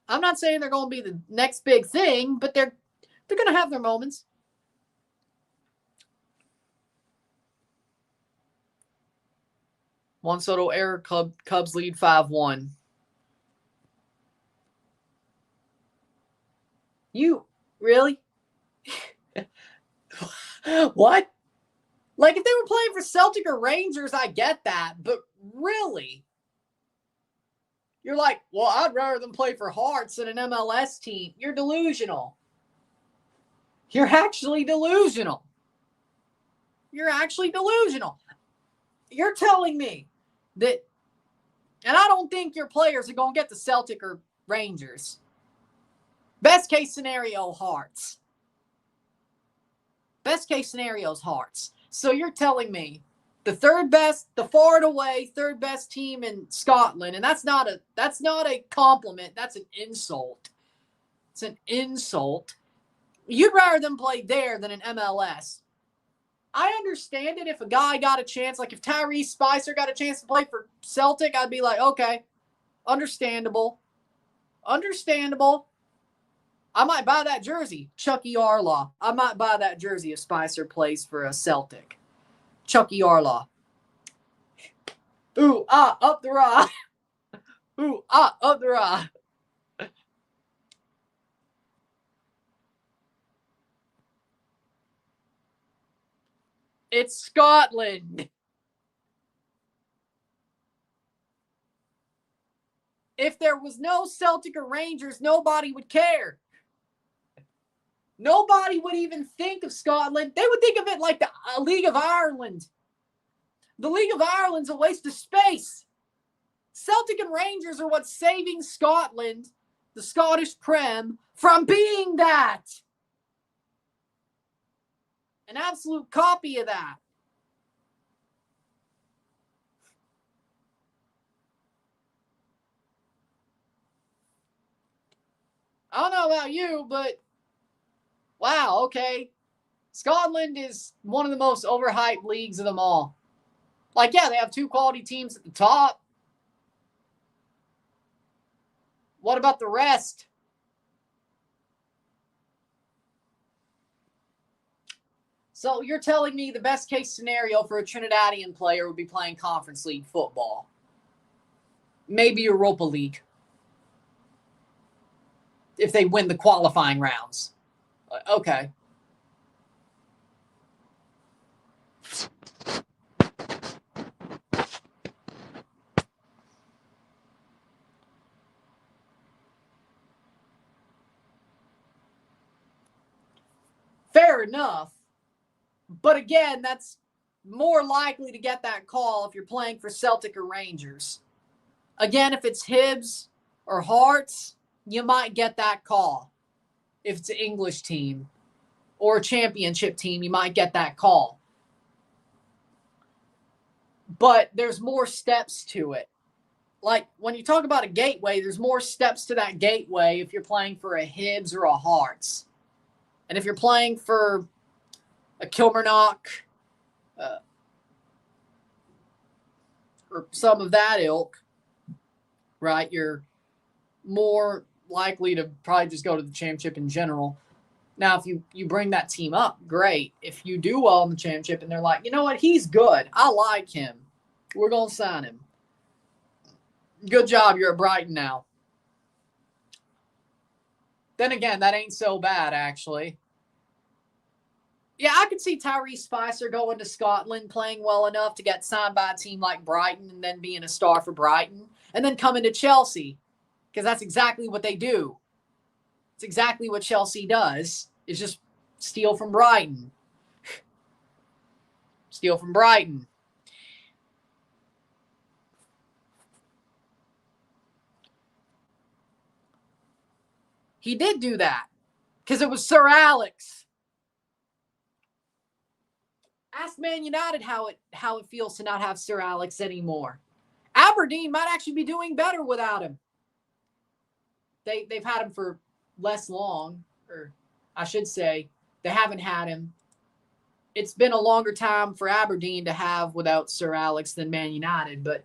I'm not saying they're going to be the next big thing, but they're going to have their moments. Juan Soto error, Cubs lead 5-1. You really? What? Like, if they were playing for Celtic or Rangers, I get that, but really? You're like, well, I'd rather them play for Hearts than an MLS team. You're delusional. You're actually delusional. You're actually delusional. You're telling me that, and I don't think your players are going to get the Celtic or Rangers. Best case scenario, Hearts. Best case scenario is Hearts. So you're telling me the third best, the far and away third best team in Scotland, and that's not a compliment. That's an insult. It's an insult. You'd rather them play there than in MLS. I understand it if a guy got a chance, like if Tyrese Spicer got a chance to play for Celtic, I'd be like, okay, understandable. Understandable. I might buy that jersey. Chucky Arlaw. I might buy that jersey if Spicer plays for a Celtic. Chucky Arlaw. Ooh, up the rah. Ooh, up the rah. It's Scotland. If there was no Celtic or Rangers, nobody would care. Nobody would even think of Scotland. They would think of it like the League of Ireland. The League of Ireland's a waste of space. Celtic and Rangers are what's saving Scotland, the Scottish Prem, from being that. An absolute copy of that. I don't know about you, but wow, okay. Scotland is one of the most overhyped leagues of them all. Like, yeah, they have two quality teams at the top. What about the rest? So you're telling me the best case scenario for a Trinidadian player would be playing Conference League football. Maybe Europa League. If they win the qualifying rounds. Okay. Fair enough. But again, that's more likely to get that call if you're playing for Celtic or Rangers. Again, if it's Hibs or Hearts, you might get that call. If it's an English team or a championship team, you might get that call. But there's more steps to it. Like when you talk about a gateway, there's more steps to that gateway if you're playing for a Hibs or a Hearts. And if you're playing for a Kilmarnock or some of that ilk, right, you're more likely to probably just go to the championship in general. Now, if you bring that team up, great. If you do well in the championship and they're like, you know what, he's good. I like him. We're going to sign him. Good job. You're at Brighton now. Then again, that ain't so bad, actually. Yeah, I could see Tyrese Spicer going to Scotland, playing well enough to get signed by a team like Brighton and then being a star for Brighton, and then coming to Chelsea, because that's exactly what they do. It's exactly what Chelsea does, is just steal from Brighton. Steal from Brighton. He did do that because it was Sir Alex. Ask Man United how it feels to not have Sir Alex anymore. Aberdeen might actually be doing better without him. They've had him for less long, or I should say, they haven't had him. It's been a longer time for Aberdeen to have without Sir Alex than Man United, but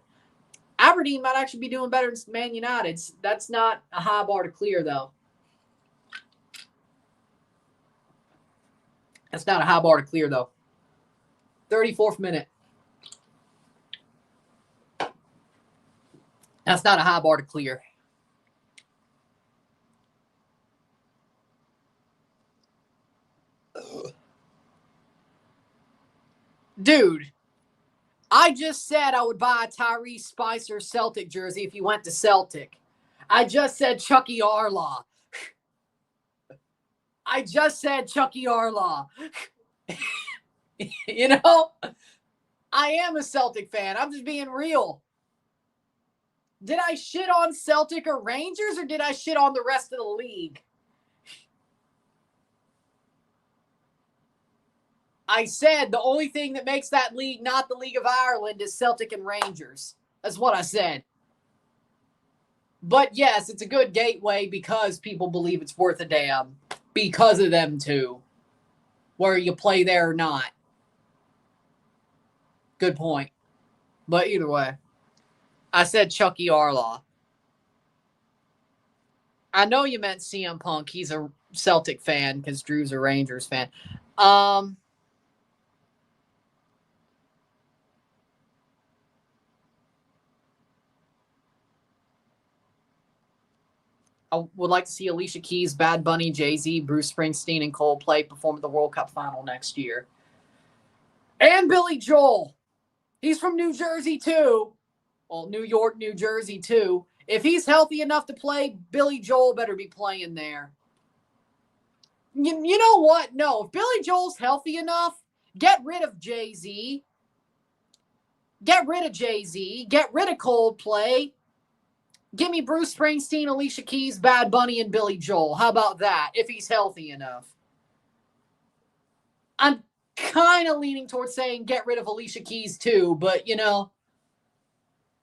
Aberdeen might actually be doing better than Man United. That's not a high bar to clear, though. That's not a high bar to clear, though. 34th minute. That's not a high bar to clear. Dude, I just said I would buy a Tyrese Spicer Celtic jersey if he went to Celtic. I just said Chucky Arlaw. I just said Chucky Arlaw. You know, I am a Celtic fan. I'm just being real. Did I shit on Celtic or Rangers, or did I shit on the rest of the league? I said the only thing that makes that league not the League of Ireland is Celtic and Rangers. That's what I said. But yes, it's a good gateway because people believe it's worth a damn. Because of them two. Whether you play there or not. Good point. But either way, I said Chucky Arlaw. I know you meant CM Punk. He's a Celtic fan because Drew's a Rangers fan. I would like to see Alicia Keys, Bad Bunny, Jay-Z, Bruce Springsteen, and Coldplay perform at the World Cup final next year. And Billy Joel. He's from New Jersey, too. Well, New York, New Jersey, too. If he's healthy enough to play, Billy Joel better be playing there. You know what? No, if Billy Joel's healthy enough, get rid of Jay-Z. Get rid of Jay-Z. Get rid of Coldplay. Give me Bruce Springsteen, Alicia Keys, Bad Bunny, and Billy Joel. How about that, if he's healthy enough? I'm kind of leaning towards saying get rid of Alicia Keys too, but, you know,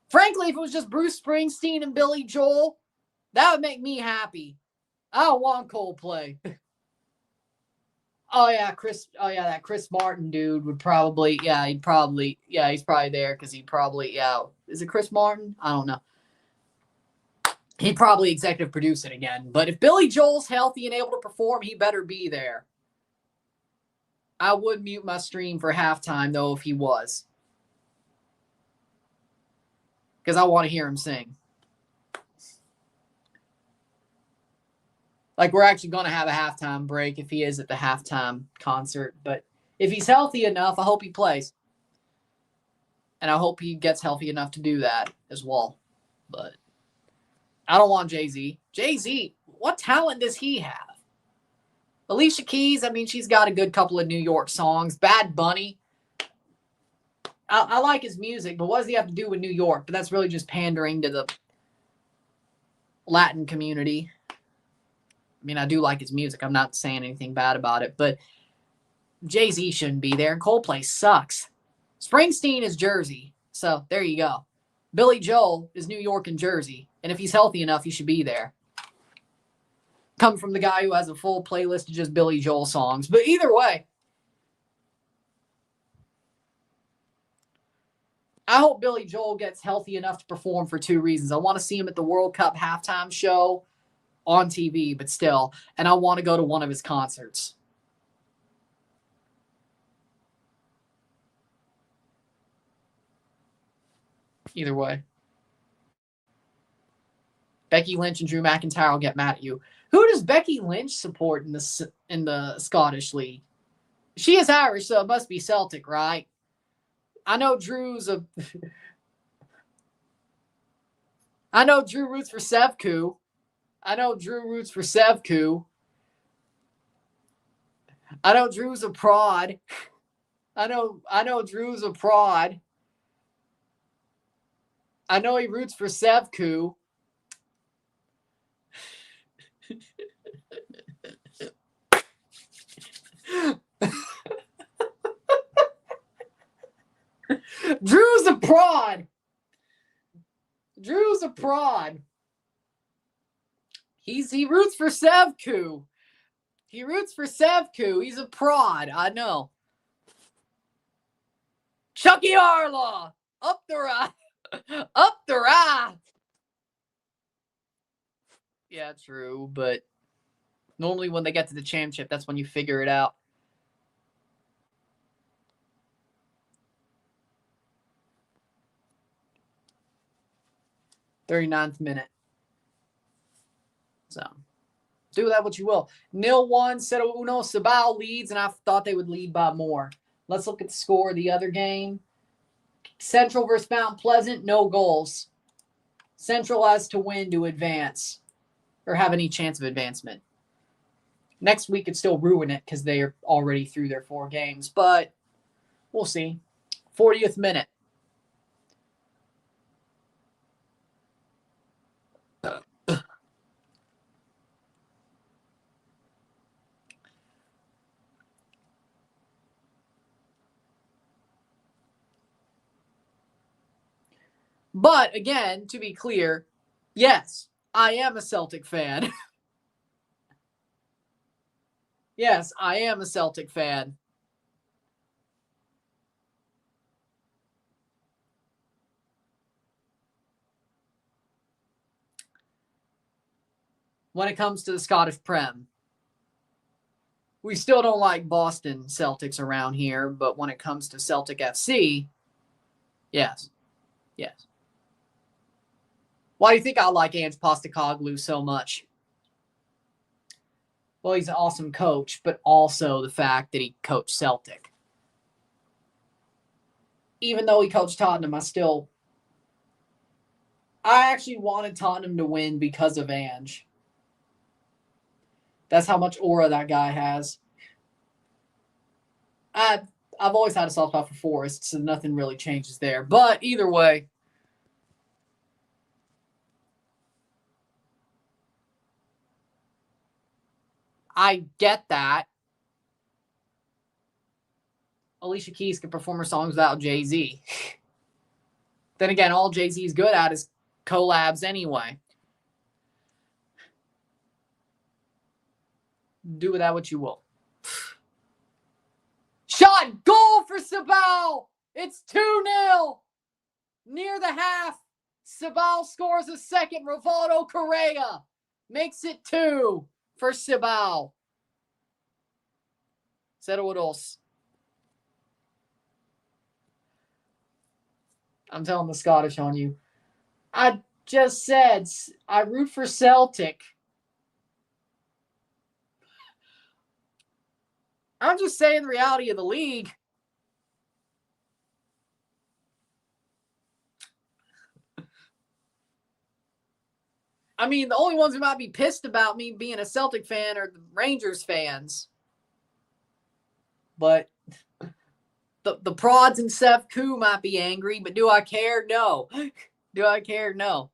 frankly, if it was just Bruce Springsteen and Billy Joel, that would make me happy. I don't want Coldplay. that Chris Martin dude would probably, he's probably there because he'd probably, is it Chris Martin? I don't know. He'd probably executive produce it again. But if Billy Joel's healthy and able to perform, he better be there. I would mute my stream for halftime, though, if he was. Because I want to hear him sing. Like, we're actually going to have a halftime break if he is at the halftime concert. But if he's healthy enough, I hope he plays. And I hope he gets healthy enough to do that as well. But I don't want Jay-Z. Jay-Z, what talent does he have? Alicia Keys, I mean, she's got a good couple of New York songs. Bad Bunny. I like his music, but what does he have to do with New York? But that's really just pandering to the Latin community. I mean, I do like his music. I'm not saying anything bad about it, but Jay-Z shouldn't be there. And Coldplay sucks. Springsteen is Jersey, so there you go. Billy Joel is New York and Jersey, and if he's healthy enough, he should be there. Come from the guy who has a full playlist of just Billy Joel songs. But either way, I hope Billy Joel gets healthy enough to perform for two reasons. I want to see him at the World Cup halftime show on TV, but still, and I want to go to one of his concerts. Either way. Becky Lynch and Drew McIntyre will get mad at you. Who does Becky Lynch support in the Scottish League? She is Irish, so it must be Celtic, right? I know Drew's a... I know Drew roots for Sevku. I know Drew's a prod. I know Drew's a prod. I know he roots for Sevku. Drew's a prod. Drew's a prod. He roots for Sevku. He roots for Sevku. He's a prod. I know. Chucky Arla. Up the right. Up the right. Yeah, true. But normally when they get to the championship, that's when you figure it out. "39th minute. So, do that what you will. 0-1, 0-1. Cibao leads, and I thought they would lead by more. Let's look at the score of the other game. Central versus Mount Pleasant, no goals. Central has to win to advance or have any chance of advancement. Next week could still ruin it because they are already through their 4 games, but we'll see. 40th minute. But again, to be clear, yes, I am a Celtic fan. Yes, I am a Celtic fan. When it comes to the Scottish Prem, we still don't like Boston Celtics around here, but when it comes to Celtic FC, yes. Yes. Why do you think I like Ange Postecoglou so much? Well, he's an awesome coach, but also the fact that he coached Celtic. Even though he coached Tottenham, I actually wanted Tottenham to win because of Ange. That's how much aura that guy has. I've always had a soft spot for Forest, so nothing really changes there. But either way, I get that. Alicia Keys can perform her songs without Jay-Z. Then again, all Jay-Z's good at is collabs anyway. Do with that what you will. Shot, goal for Cibao. It's 2-0. Near the half, Cibao scores a second. Rivaldo Correa makes it 2 for Cibao. 0-2. I'm telling the Scottish on you. I just said I root for Celtic. I'm just saying the reality of the league. I mean, the only ones who might be pissed about me being a Celtic fan are the Rangers fans. But the prods and Seth Koo might be angry, but do I care? No. Do I care? No.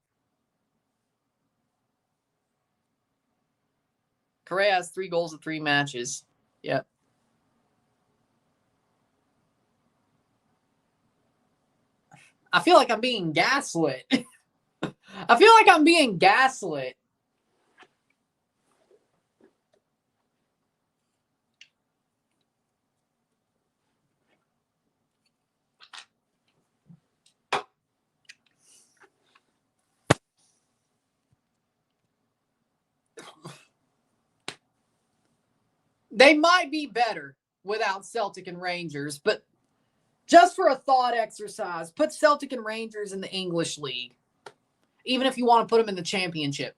Correa has 3 goals in 3 matches. Yep. I feel like I'm being gaslit. I feel like I'm being gaslit. They might be better without Celtic and Rangers, but just for a thought exercise, put Celtic and Rangers in the English League, even if you want to put them in the Championship.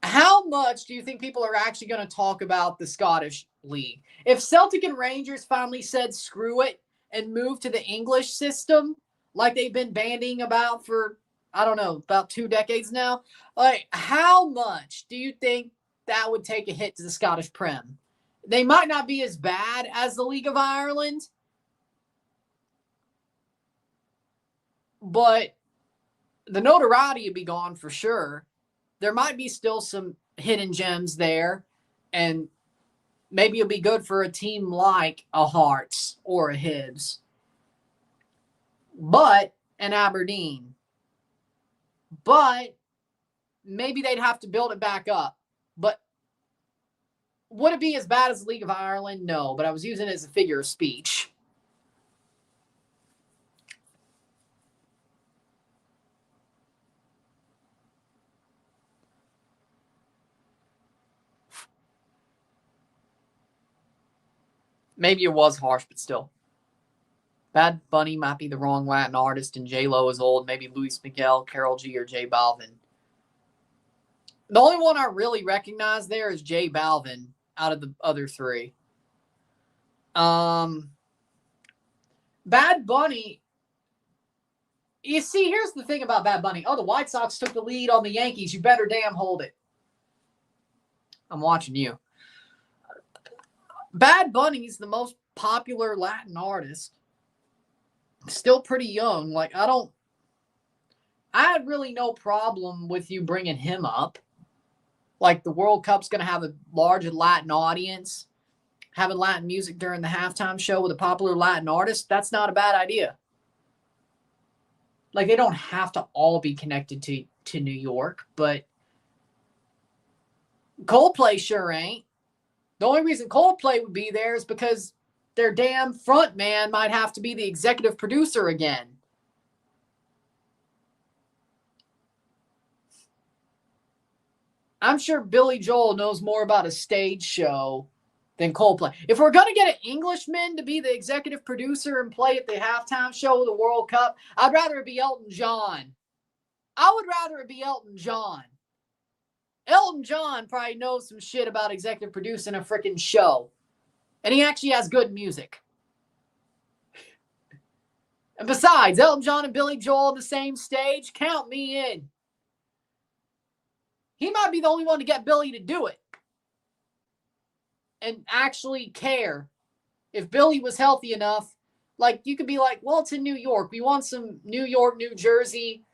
How much do you think people are actually going to talk about the Scottish League? If Celtic and Rangers finally said screw it and moved to the English system, like they've been bandying about for, I don't know, about 2 decades now, like how much do you think that would take a hit to the Scottish Prem? They might not be as bad as the League of Ireland, but the notoriety would be gone for sure. There might be still some hidden gems there, and maybe it'll be good for a team like a Hearts or a Hibs. But an Aberdeen. But maybe they'd have to build it back up. But would it be as bad as the League of Ireland? No, but I was using it as a figure of speech. Maybe it was harsh, but still. Bad Bunny might be the wrong Latin artist, and J-Lo is old. Maybe Luis Miguel, Karol G, or J Balvin. The only one I really recognize there is J Balvin out of the other three. Bad Bunny. You see, here's the thing about Bad Bunny. Oh, the White Sox took the lead on the Yankees. You better damn hold it. I'm watching you. Bad Bunny's the most popular Latin artist. Still pretty young. Like, I had really no problem with you bringing him up. Like, the World Cup's going to have a large Latin audience. Having Latin music during the halftime show with a popular Latin artist, that's not a bad idea. Like, they don't have to all be connected to New York, but Coldplay sure ain't. The only reason Coldplay would be there is because their damn front man might have to be the executive producer again. I'm sure Billy Joel knows more about a stage show than Coldplay. If we're going to get an Englishman to be the executive producer and play at the halftime show of the World Cup, I'd rather it be Elton John. I would rather it be Elton John. Elton John probably knows some shit about executive producing a freaking show. And he actually has good music. And besides, Elton John and Billy Joel on the same stage, count me in. He might be the only one to get Billy to do it. And actually care. If Billy was healthy enough, like, you could be like, well, it's in New York. We want some New York, New Jersey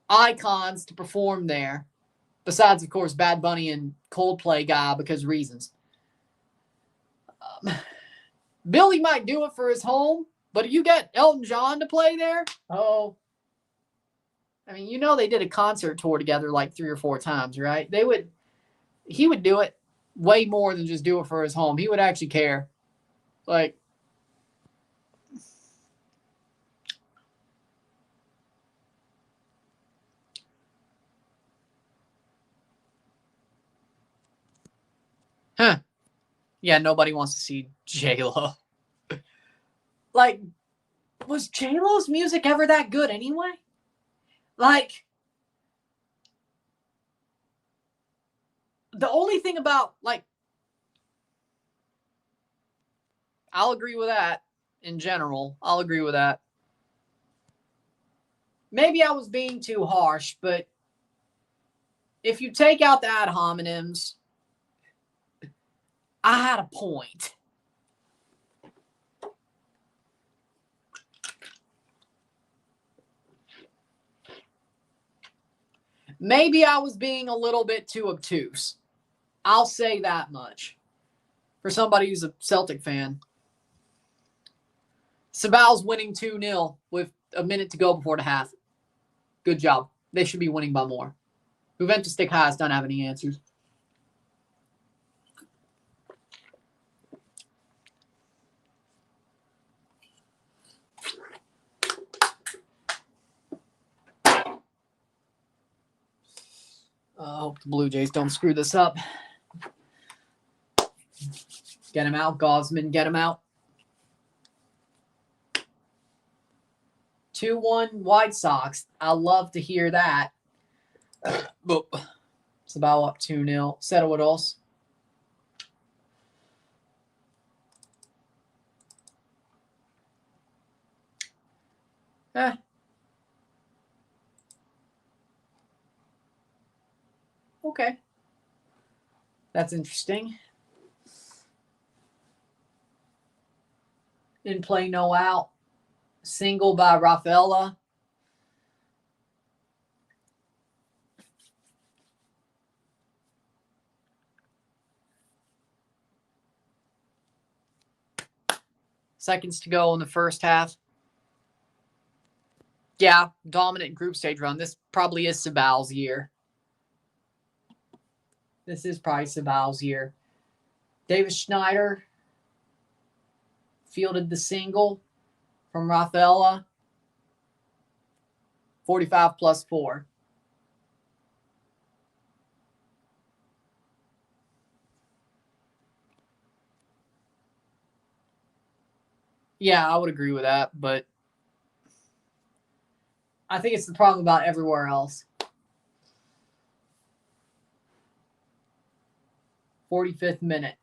icons to perform there. Besides, of course, Bad Bunny and Coldplay guy, because reasons. Billy might do it for his home, but if you get Elton John to play there, oh. I mean, you know they did a concert tour together like 3 or 4 times, right? He would do it way more than just do it for his home. He would actually care. Like, yeah, nobody wants to see J-Lo. Like, was J-Lo's music ever that good anyway? Like, the only thing about, like, I'll agree with that in general. I'll agree with that. Maybe I was being too harsh, but if you take out the ad hominems, I had a point. Maybe I was being a little bit too obtuse. I'll say that much. For somebody who's a Celtic fan. Cibao's winning 2-0 with a minute to go before the half. Good job. They should be winning by more. Juventus de Cayes don't have any answers. I hope the Blue Jays don't screw this up. Get him out, Gosman. Get him out. 2-1 White Sox. I love to hear that. It's about up 2-0. Settle it else. Okay. That's interesting. In play, no out. Single by Rafaela. seconds to go in the first half. Yeah, dominant group stage run. This probably is Cibao's year. This is probably Cibao's year. Davis Schneider fielded the single from Rafaela. 45 plus 4. Yeah, I would agree with that, but I think it's the problem about everywhere else. 45th minute.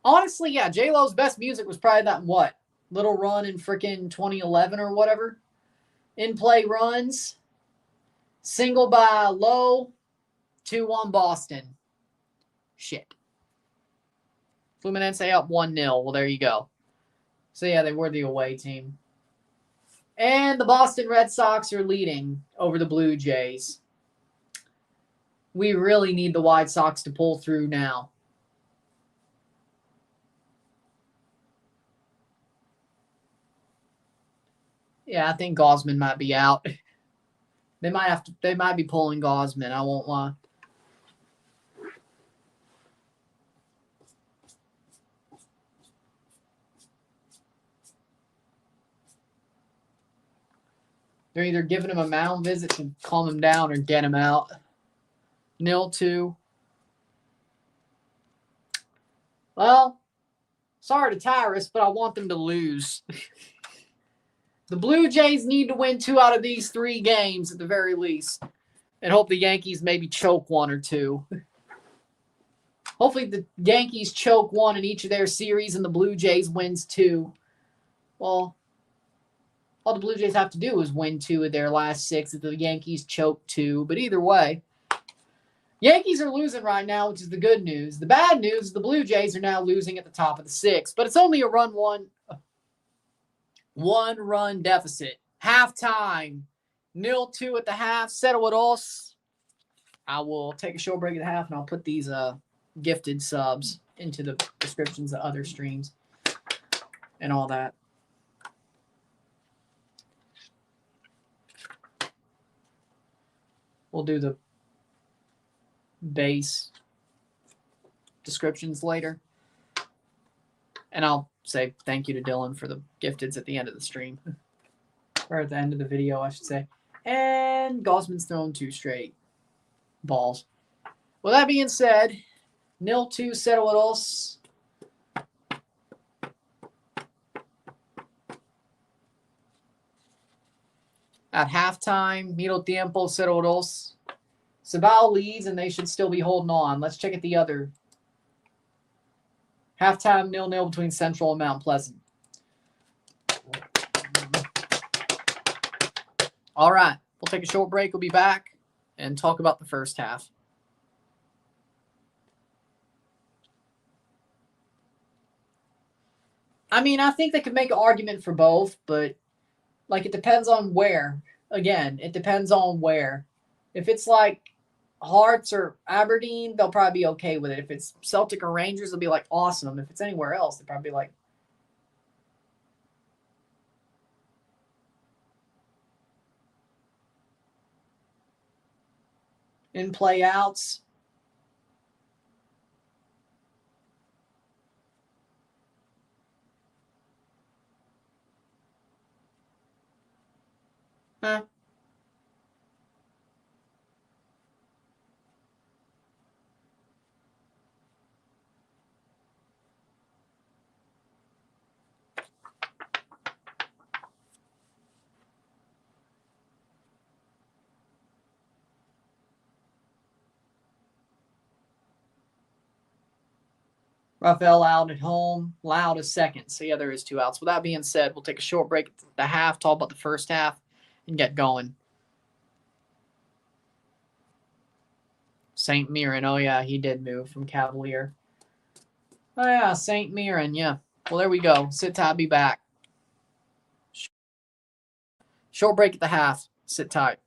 Honestly, yeah, J-Lo's best music was probably that, what? Little run in freaking 2011 or whatever. In-play runs. Single by Lowe. 2-1 Boston. Shit. Fluminense up 1-0. Well, there you go. So, yeah, they were the away team. And the Boston Red Sox are leading over the Blue Jays. We really need the White Sox to pull through now. Yeah, I think Gausman might be out. They might be pulling Gausman, I won't lie. They're either giving him a mound visit to calm him down or get him out. 0-2. Well, sorry to Tyrus, but I want them to lose. The Blue Jays need to win 2 out of these 3 games at the very least. And hope the Yankees maybe choke 1 or 2. Hopefully the Yankees choke 1 in each of their series and the Blue Jays wins 2. Well, all the Blue Jays have to do is win 2 of their last 6 if the Yankees choke 2. But either way, Yankees are losing right now, which is the good news. The bad news is the Blue Jays are now losing at the top of the 6th. But it's only a one-run deficit. Halftime. 0-2 at the half. Settle it all. I will take a short break at the half, and I'll put these gifted subs into the descriptions of other streams and all that. We'll do the base descriptions later. And I'll say thank you to Dillon for the gifteds at the end of the stream. Or at the end of the video, I should say. And Gausman's thrown 2 straight balls. With that being said, 0-2 settle it all. At halftime, middle tiempo, settle it all. Cibao leads, and they should still be holding on. Let's check at the other. Halftime 0-0 between Central and Mount Pleasant. All right. We'll take a short break. We'll be back and talk about the first half. I mean, I think they could make an argument for both, but like it depends on where. Again, it depends on where. If it's like Hearts or Aberdeen, they'll probably be okay with it. If it's Celtic or Rangers, they'll be like, awesome. If it's anywhere else, they'll probably be like, in play outs. Huh. Rafael out at home. Loud is second. So, yeah, there is 2 outs. With that being said, we'll take a short break at the half, talk about the first half, and get going. St. Mirren. Oh, yeah, he did move from Cavalier. Oh, yeah, St. Mirren. Yeah. Well, there we go. Sit tight. Be back. Short break at the half. Sit tight.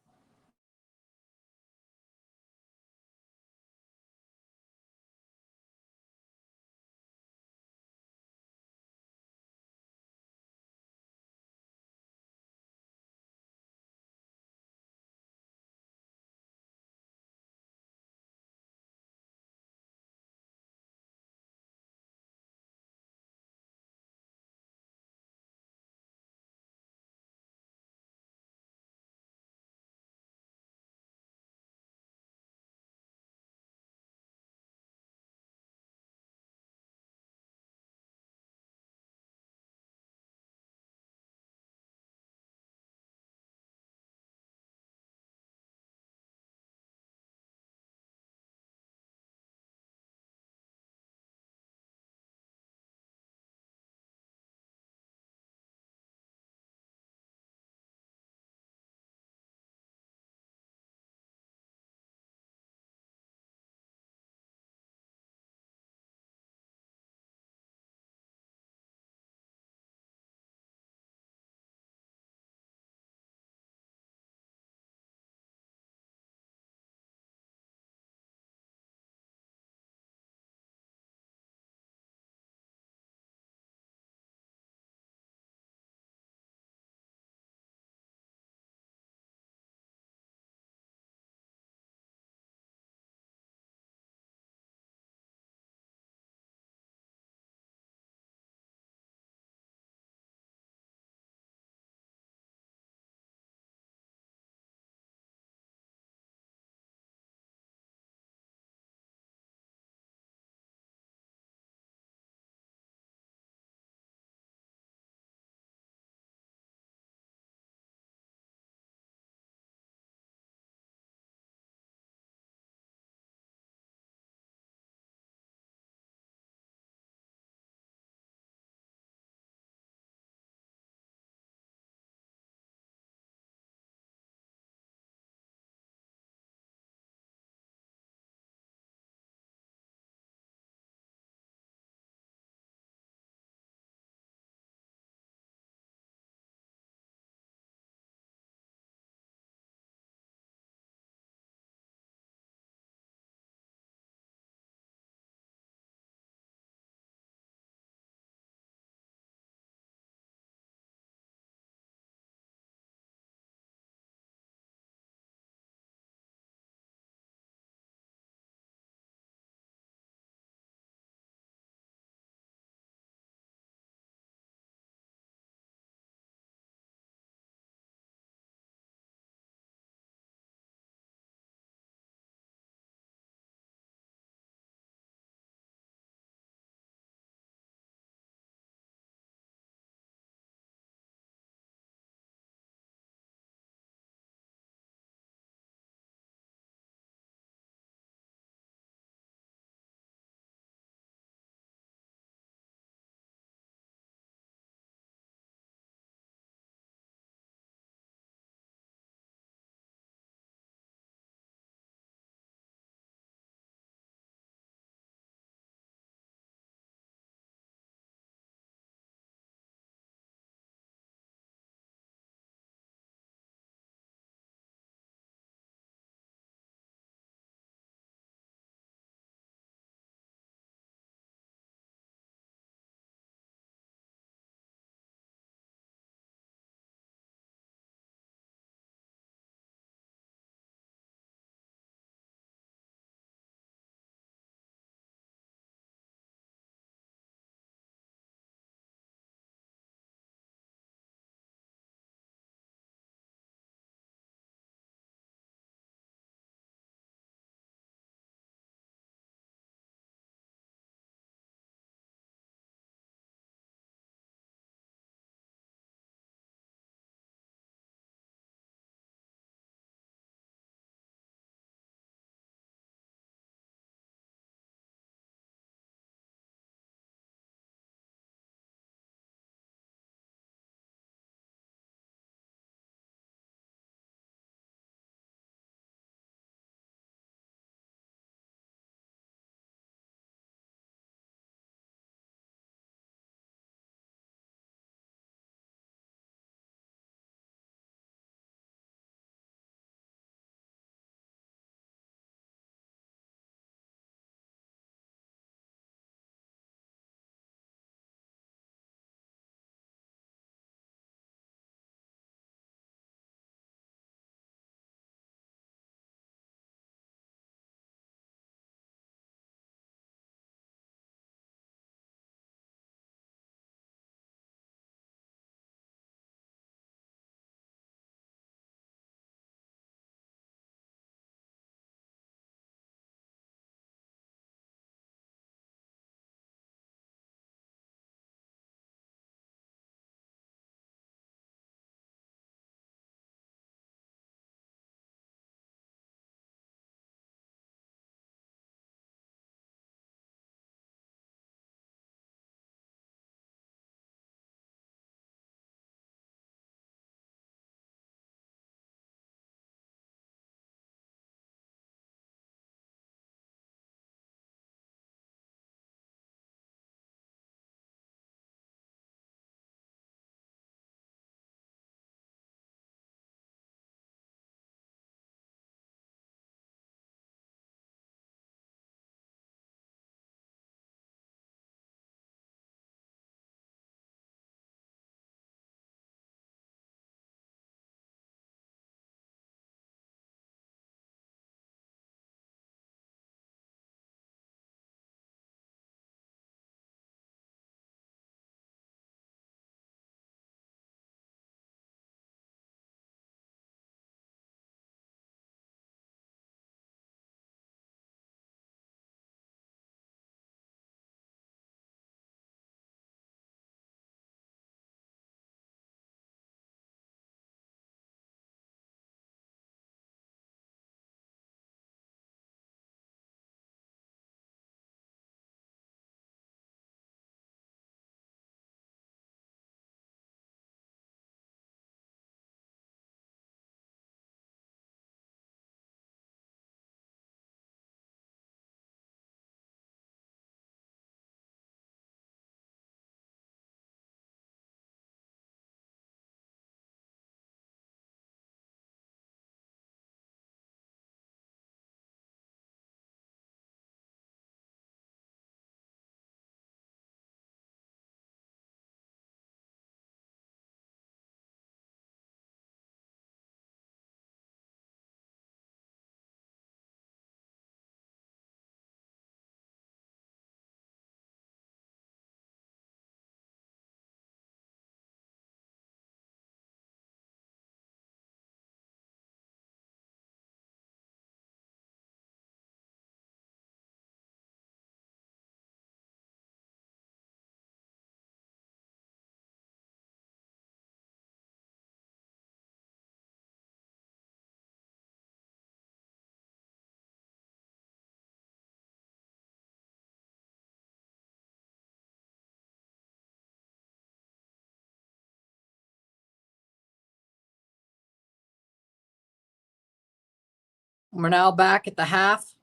We're now back at the half.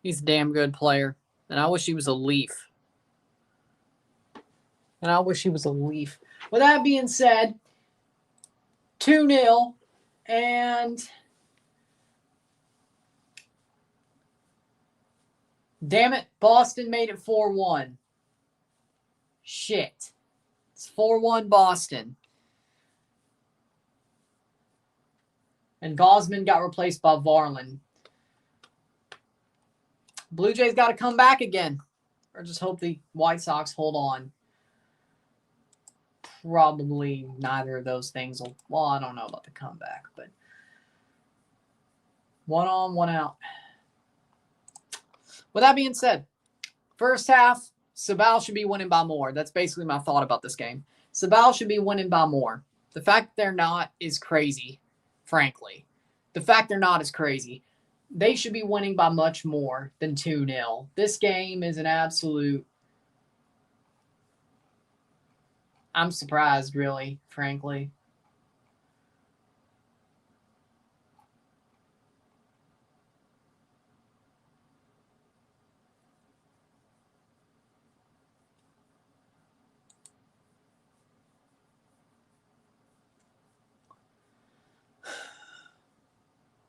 He's a damn good player. And I wish he was a Leaf. With that being said, 2-0. And damn it, Boston made it 4-1. Shit. It's 4-1 Boston. And Gosman got replaced by Varlin. Blue Jays got to come back again. Or just hope the White Sox hold on. Probably neither of those things will... Well, I don't know about the comeback, but... 1 on, 1 out. With that being said, first half, Cibao should be winning by more. That's basically my thought about this game. Cibao should be winning by more. The fact they're not is crazy, frankly. The fact they're not is crazy. They should be winning by much more than 2-0. This game is an absolute... I'm surprised, really, frankly.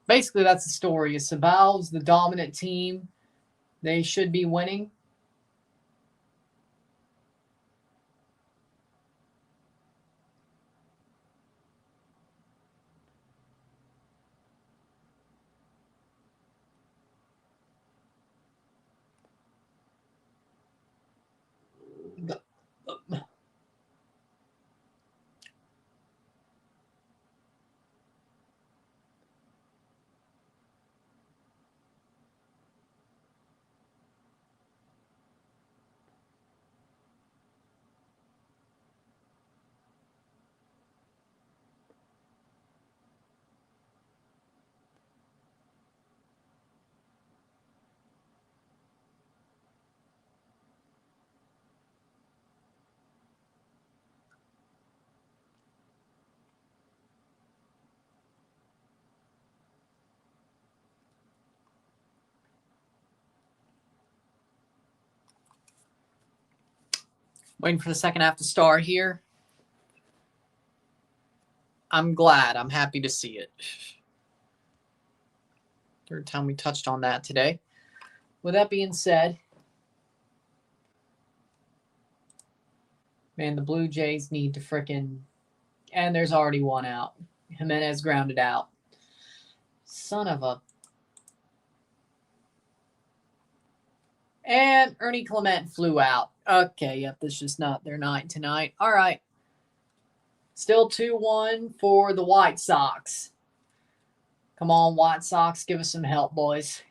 Basically, that's the story. Cibao's the dominant team. They should be winning. Waiting for the second half to start here. I'm glad. I'm happy to see it. Third time we touched on that today. With that being said, man, the Blue Jays need to frickin'... And there's already 1 out. Jimenez grounded out. Son of a... And Ernie Clement flew out. Okay, yep, that's just not their night tonight. All right. Still 2-1 for the White Sox. Come on, White Sox, give us some help, boys.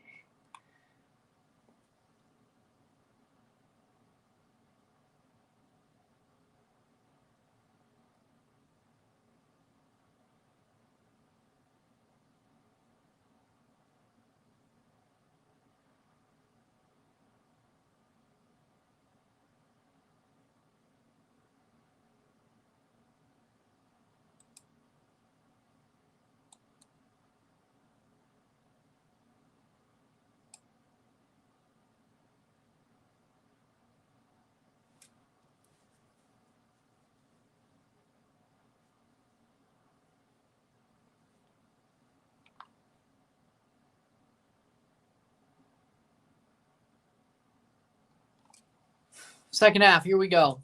Second half, here we go.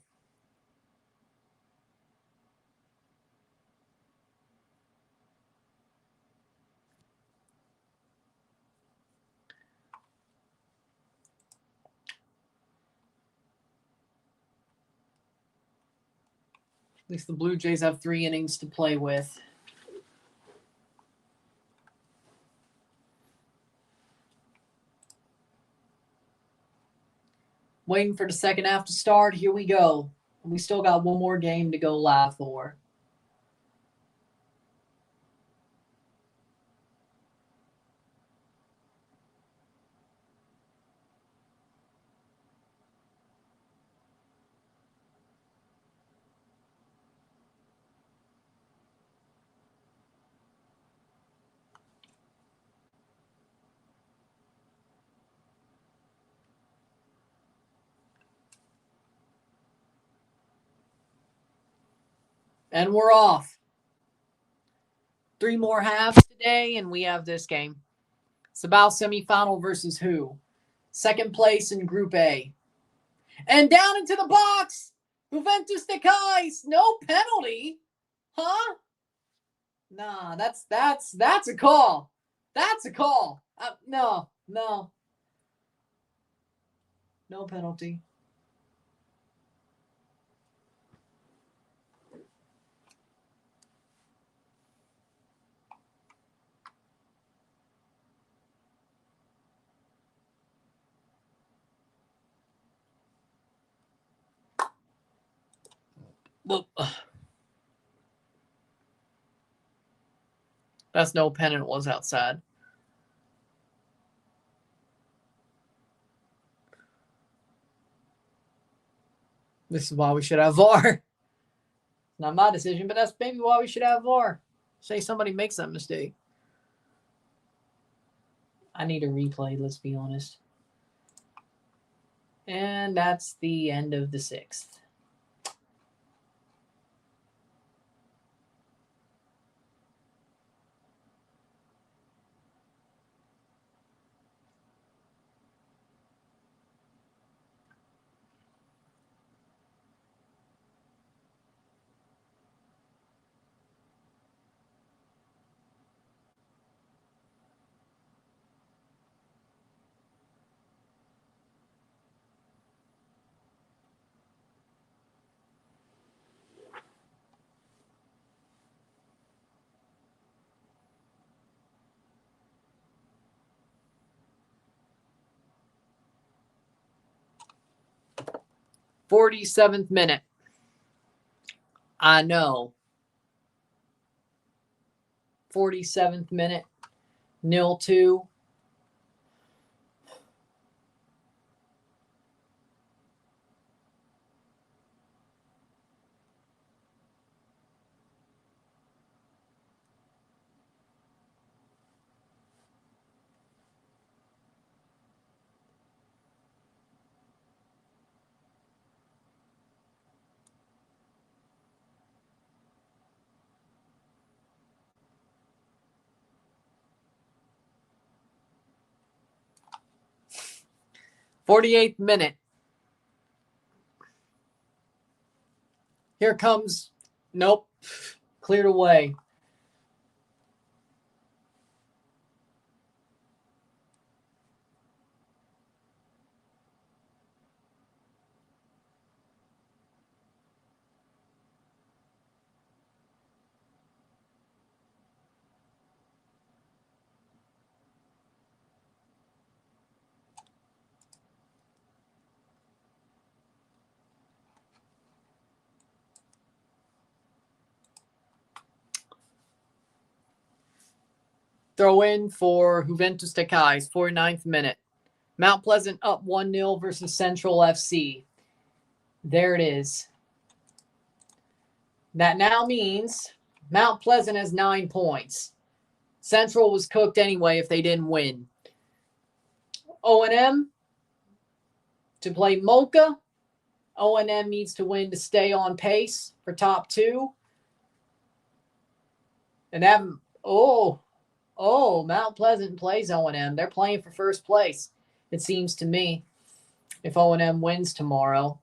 At least the Blue Jays have 3 innings to play with. Waiting for the second half to start. Here we go. We still got 1 more game to go live for. And we're off. 3 more halves today, and we have this game. Cibao semifinal versus who? Second place in Group A. And down into the box! Juventus de Cayes! No penalty? Huh? Nah, that's a call. That's a call. No. No penalty. Look. That's no pen and it was outside. This is why we should have VAR. Not my decision, but that's maybe why we should have VAR. Say somebody makes that mistake. I need a replay, let's be honest. And that's the end of the 6th. .47th minute. I know. 47th minute. 0-2. .48th minute. Here comes. Nope. Cleared away. Throw in for Juventus de Cayes, 49th minute. Mount Pleasant up 1-0 versus Central FC. There it is. That now means Mount Pleasant has 9 points. Central was cooked anyway if they didn't win. O&M to play Mocha. O&M needs to win to stay on pace for top 2. And that, Mount Pleasant plays O&M. They're playing for first place, it seems to me. If O&M wins tomorrow,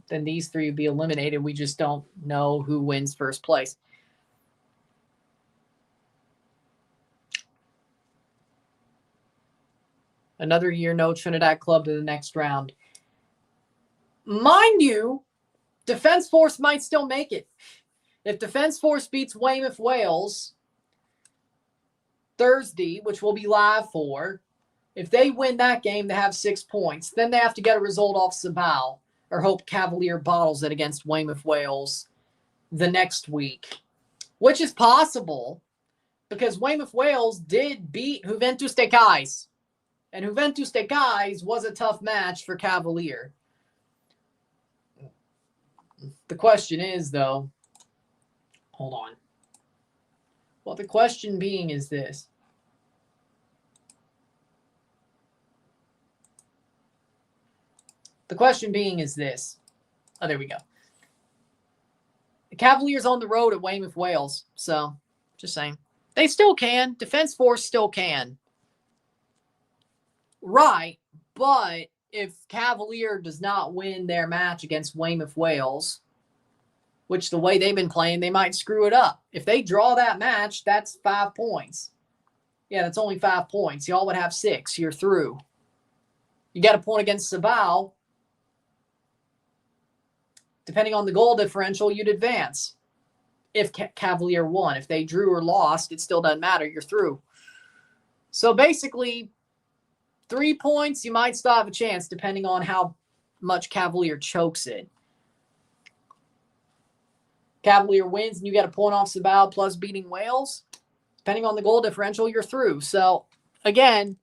then these 3 would be eliminated. We just don't know who wins first place. Another year, no Trinidad club to the next round. Mind you, Defence Force might still make it. If Defence Force beats Weymouth Wales Thursday, which we'll be live for, if they win that game, they have 6 points. Then they have to get a result off Cibao or hope Cavalier bottles it against Weymouth Wales the next week, which is possible because Weymouth Wales did beat Juventus de Cayes. And Juventus de Cayes was a tough match for Cavalier. The question is, though, hold on. Well, the question being is this. The question being is this. Oh, there we go. The Cavaliers on the road at Weymouth, Wales. So, just saying. They still can. Defense Force still can. Right. But if Cavalier does not win their match against Weymouth, Wales, which the way they've been playing, they might screw it up. If they draw that match, that's 5 points. Yeah, that's only 5 points. Y'all would have 6. You're through. You got a point against Cibao. Depending on the goal differential, you'd advance. If Cavalier won. If they drew or lost, it still doesn't matter. You're through. So basically, 3 points, you might still have a chance depending on how much Cavalier chokes it. Cavalier wins and you get a point off Cibao plus beating Wales. Depending on the goal differential, you're through. So, again,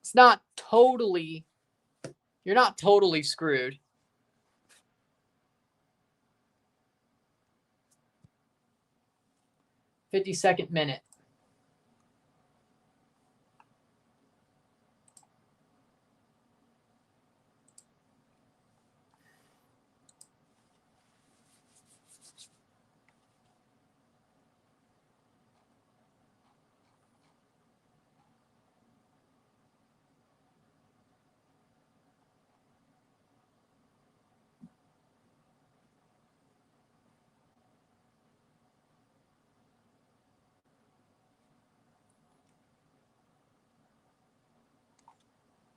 it's not totally, you're not totally screwed. .52 minute.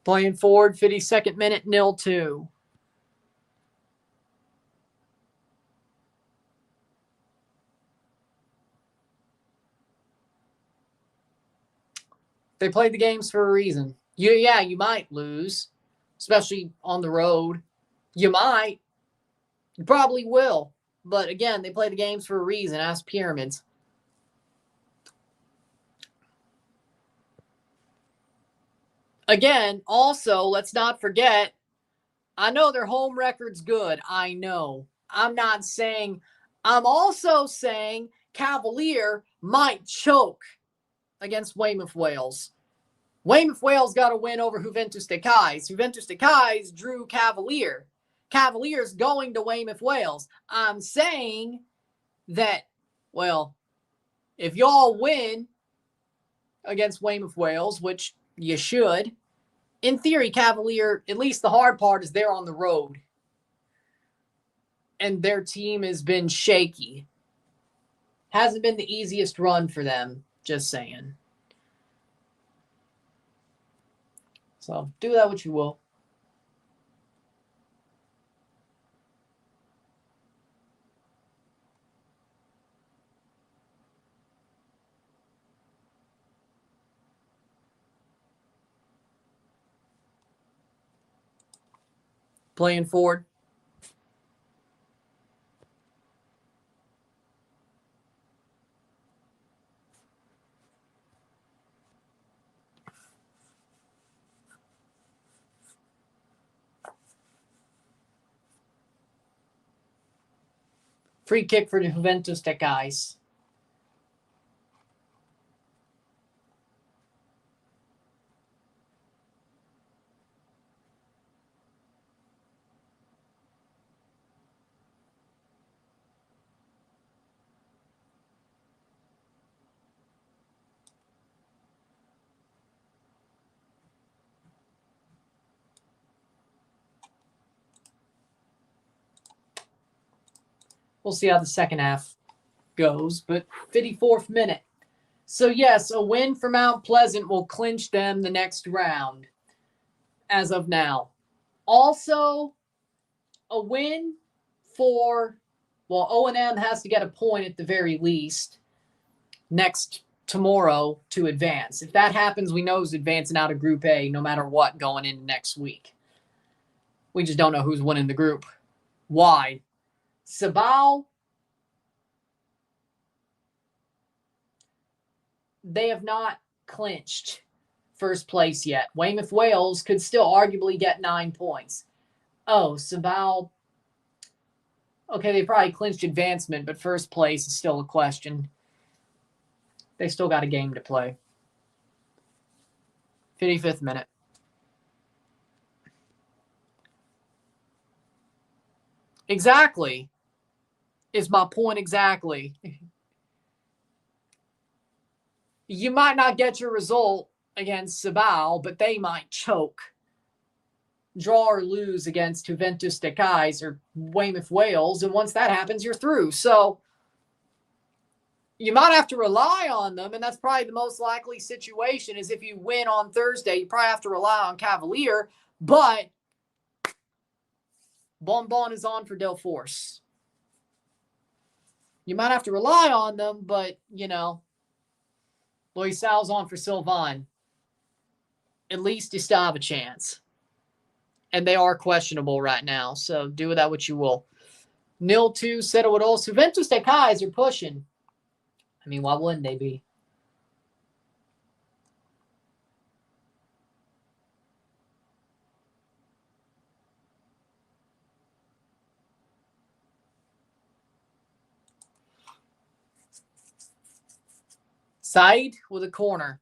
Playing forward, 52nd minute, 0-2. They played the games for a reason. You might lose, especially on the road. You might. You probably will. But again, they play the games for a reason. Ask Pyramids. Again, also, let's not forget, I know their home record's good. I know. I'm also saying Cavalier might choke against Weymouth, Wales. Weymouth, Wales got a win over Juventus de Cayes. Juventus de Cayes drew Cavalier. Cavalier's going to Weymouth, Wales. I'm saying that, well, if y'all win against Weymouth, Wales, which you should, in theory, Cavalier, at least the hard part is they're on the road. And their team has been shaky. Hasn't been the easiest run for them, just saying. So, do that what you will. Playing forward. Free kick for the Juventus de Cayes. We'll see how the second half goes, but 54th minute. So, yes, a win for Mount Pleasant will clinch them the next round as of now. Also, a win for, well, O&M has to get a point at the very least tomorrow to advance. If that happens, we know who's advancing out of Group A no matter what going into next week. We just don't know who's winning the group. Why? Cibao, they have not clinched first place yet. Weymouth, Wales could still arguably get 9 points. Oh, Cibao, okay, they probably clinched advancement, but first place is still a question. They still got a game to play. 55th minute. Exactly. is my point exactly. You might not get your result against Cibao, but they might choke, draw or lose against Juventus de Cayes or Weymouth Wales. And once that happens, you're through. So you might have to rely on them. And that's probably the most likely situation is if you win on Thursday, you probably have to rely on Cavalier. But Bonbon is on for Del Force. You might have to rely on them, but, you know, Loisal's on for Sylvain. At least you still have a chance. And they are questionable right now, so do with that what you will. 0-2, settle it all. Juventus de Cayes are pushing. I mean, why wouldn't they be? Side with a corner.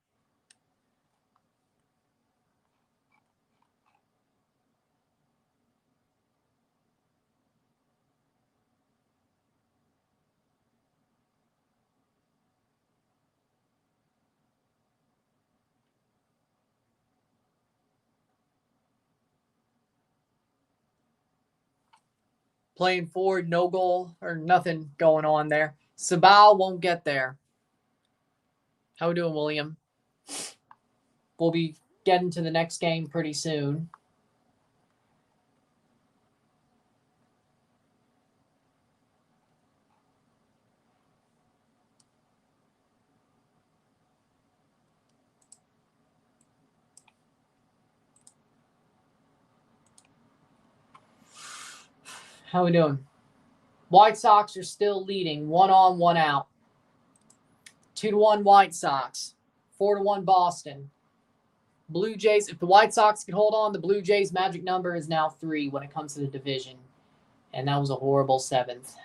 Playing forward, no goal or nothing going on there. Cibao won't get there. How we doing, William? We'll be getting to the next game pretty soon. How we doing? White Sox are still leading, 1 on, 1 out. 2-1 White Sox, 4-1 Boston. Blue Jays, if the White Sox can hold on, the Blue Jays' magic number is now 3 when it comes to the division. And that was a horrible 7th.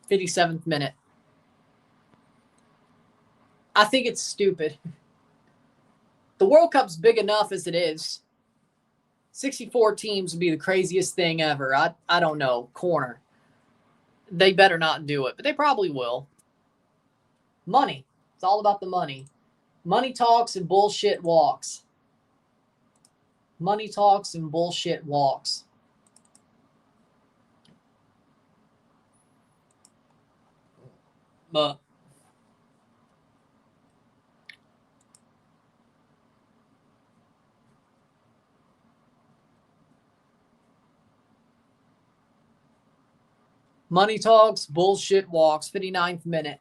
'57th minute. I think it's stupid. The World Cup's big enough as it is. 64 teams would be the craziest thing ever. I don't know. Corner. They better not do it, but they probably will. Money. It's all about the money. Money talks and bullshit walks. Money talks and bullshit walks. But money talks, bullshit walks. 59th minute.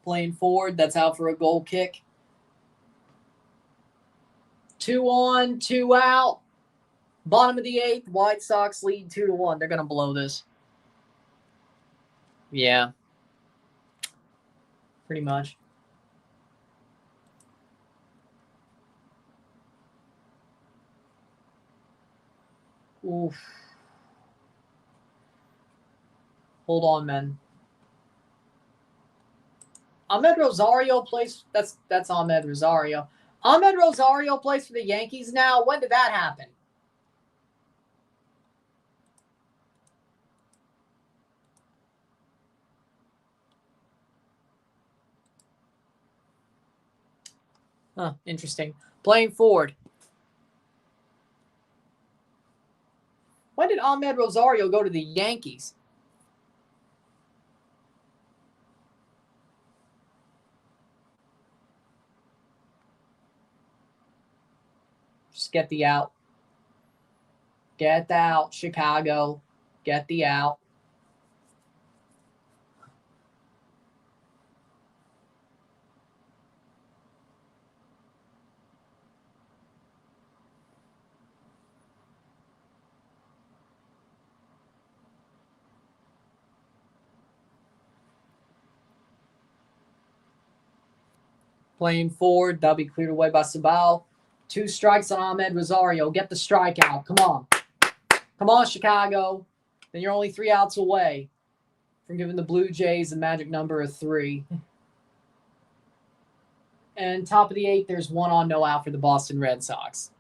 Playing forward, that's out for a goal kick. 2 on, 2 out. Bottom of the 8th, White Sox lead 2-1. They're going to blow this. Yeah. Pretty much. Oof. Hold on, man. Ahmed Rosario plays. That's Ahmed Rosario. Ahmed Rosario plays for the Yankees now. When did that happen? Huh, interesting. Playing forward. When did Ahmed Rosario go to the Yankees? Just get the out. Get the out, Chicago. Get the out. Playing forward. That'll be cleared away by Cibao. 2 strikes on Ahmed Rosario. Get the strikeout. Come on. Come on, Chicago. Then you're only 3 outs away from giving the Blue Jays the magic number of 3. And top of the 8th, there's 1 on, no out for the Boston Red Sox.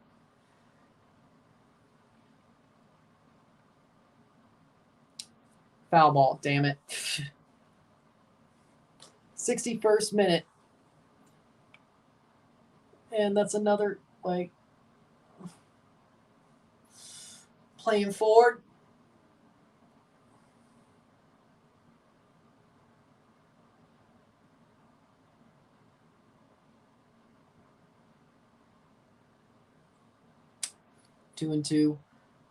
Foul ball, damn it. 61st minute. And that's another, like, playing forward. Two and two.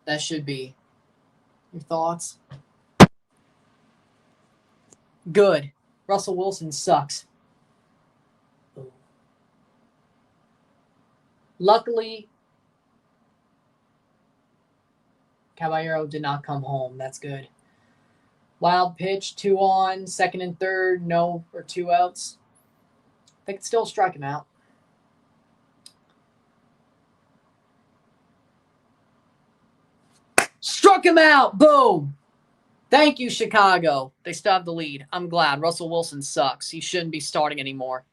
That should be. Your thoughts? Good. Russell Wilson sucks. Luckily, Caballero did not come home. That's good. Wild pitch, 2 on, 2nd and 3rd, no, or 2 outs. They could still strike him out. Struck him out. Boom. Thank you, Chicago. They still have the lead. I'm glad. Russell Wilson sucks. He shouldn't be starting anymore.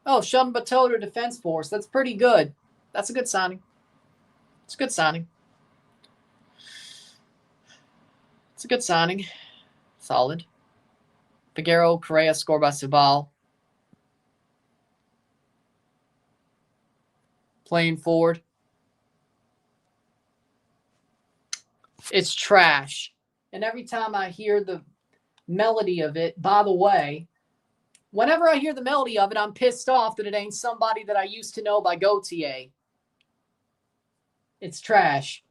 Oh, Sheldon Bateau to Defense Force. That's pretty good. That's a good signing. It's a good signing. It's a good signing. Solid. Figueroa, Correa, scored by Cibao. Playing forward. It's trash. And every time I hear the melody of it, by the way, whenever I hear the melody of it, I'm pissed off that it ain't somebody that I used to know by Gautier. It's trash.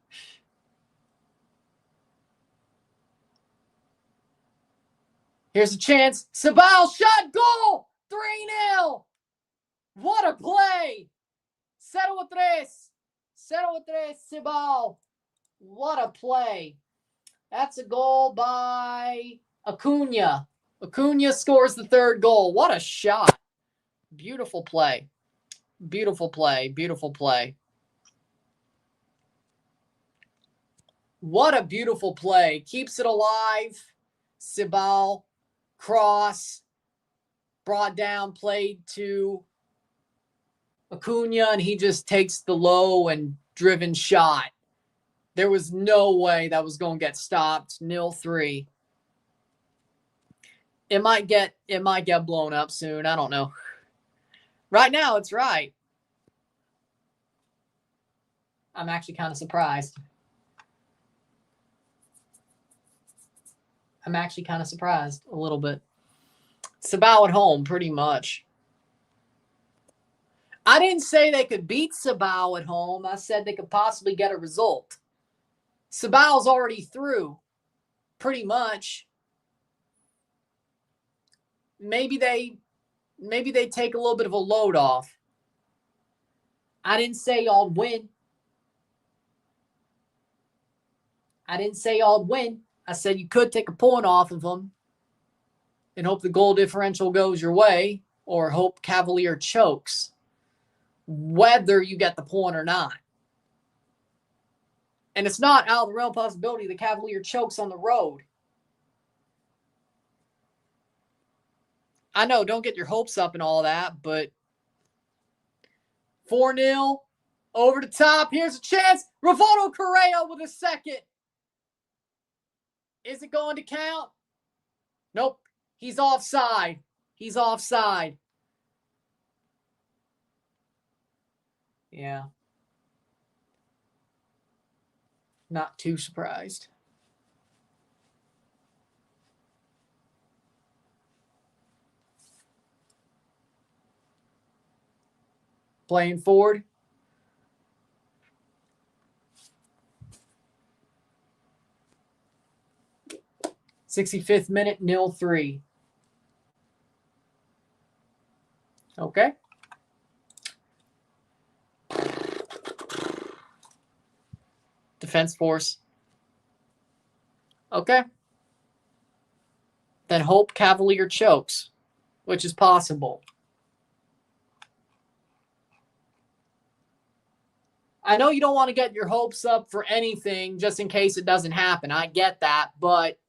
Here's a chance. Cibao shot, goal! 3-0. What a play! 0-3. 0-3, Cibao. What a play. That's a goal by Acuna. Acuna scores the 3rd goal. What a shot. Beautiful play. Beautiful play. Beautiful play. What a beautiful play. Keeps it alive. Cibao. Cross. Brought down. Played to Acuna, and he just takes the low and driven shot. There was no way that was going to get stopped. 0-3. It might get blown up soon. I don't know. Right now, it's right. I'm actually kind of surprised. I'm actually kind of surprised a little bit. Cibao at home, pretty much. I didn't say they could beat Cibao at home. I said they could possibly get a result. Cibao's already through, pretty much. Maybe they take a little bit of a load off. I didn't say y'all win. I didn't say y'all win. I said you could take a point off of them and hope the goal differential goes your way, or hope Cavalier chokes, whether you get the point or not. And it's not out of the realm possibility the Cavalier chokes on the road. I know, don't get your hopes up and all that, but 4-0, over the top. Here's a chance. Rivaldo Correa with a second. Is it going to count? Nope. He's offside. He's offside. Yeah. Not too surprised. Playing forward. '65th minute, 0-3. Okay. Defense Force. Okay. Then hope Cavalier chokes, which is possible. I know you don't want to get your hopes up for anything just in case it doesn't happen. I get that, but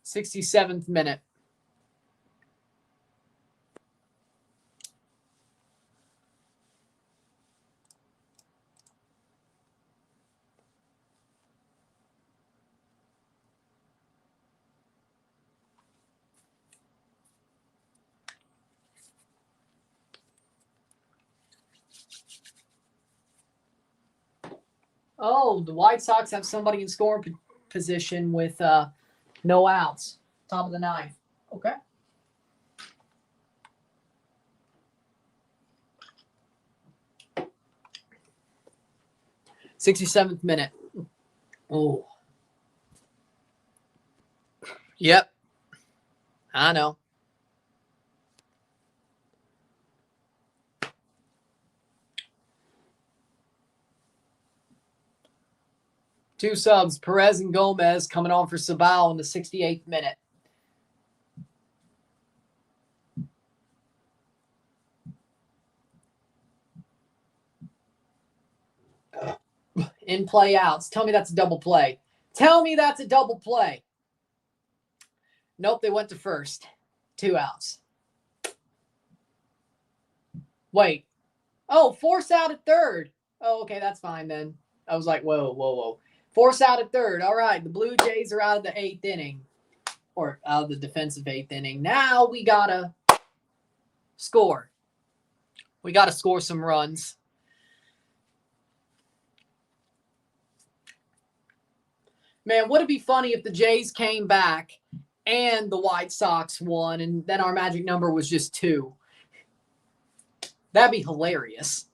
.67th minute. Oh, the White Sox have somebody in scoring position with no outs. Top of the ninth. Okay. .67th minute. Oh. Yep. I know. Two subs, Perez and Gomez coming on for Cibao in the 68th minute. In play outs. Tell me that's a double play. Tell me that's a double play. Nope, they went to first. 2 outs. Wait. Oh, force out at third. Oh, okay, that's fine then. I was like, whoa. Force out at third. All right, the Blue Jays are out of the 8th inning. Or out of the defensive 8th inning. Now we got to score. We got to score some runs. Man, would it be funny if the Jays came back and the White Sox won and then our magic number was just 2? That'd be hilarious.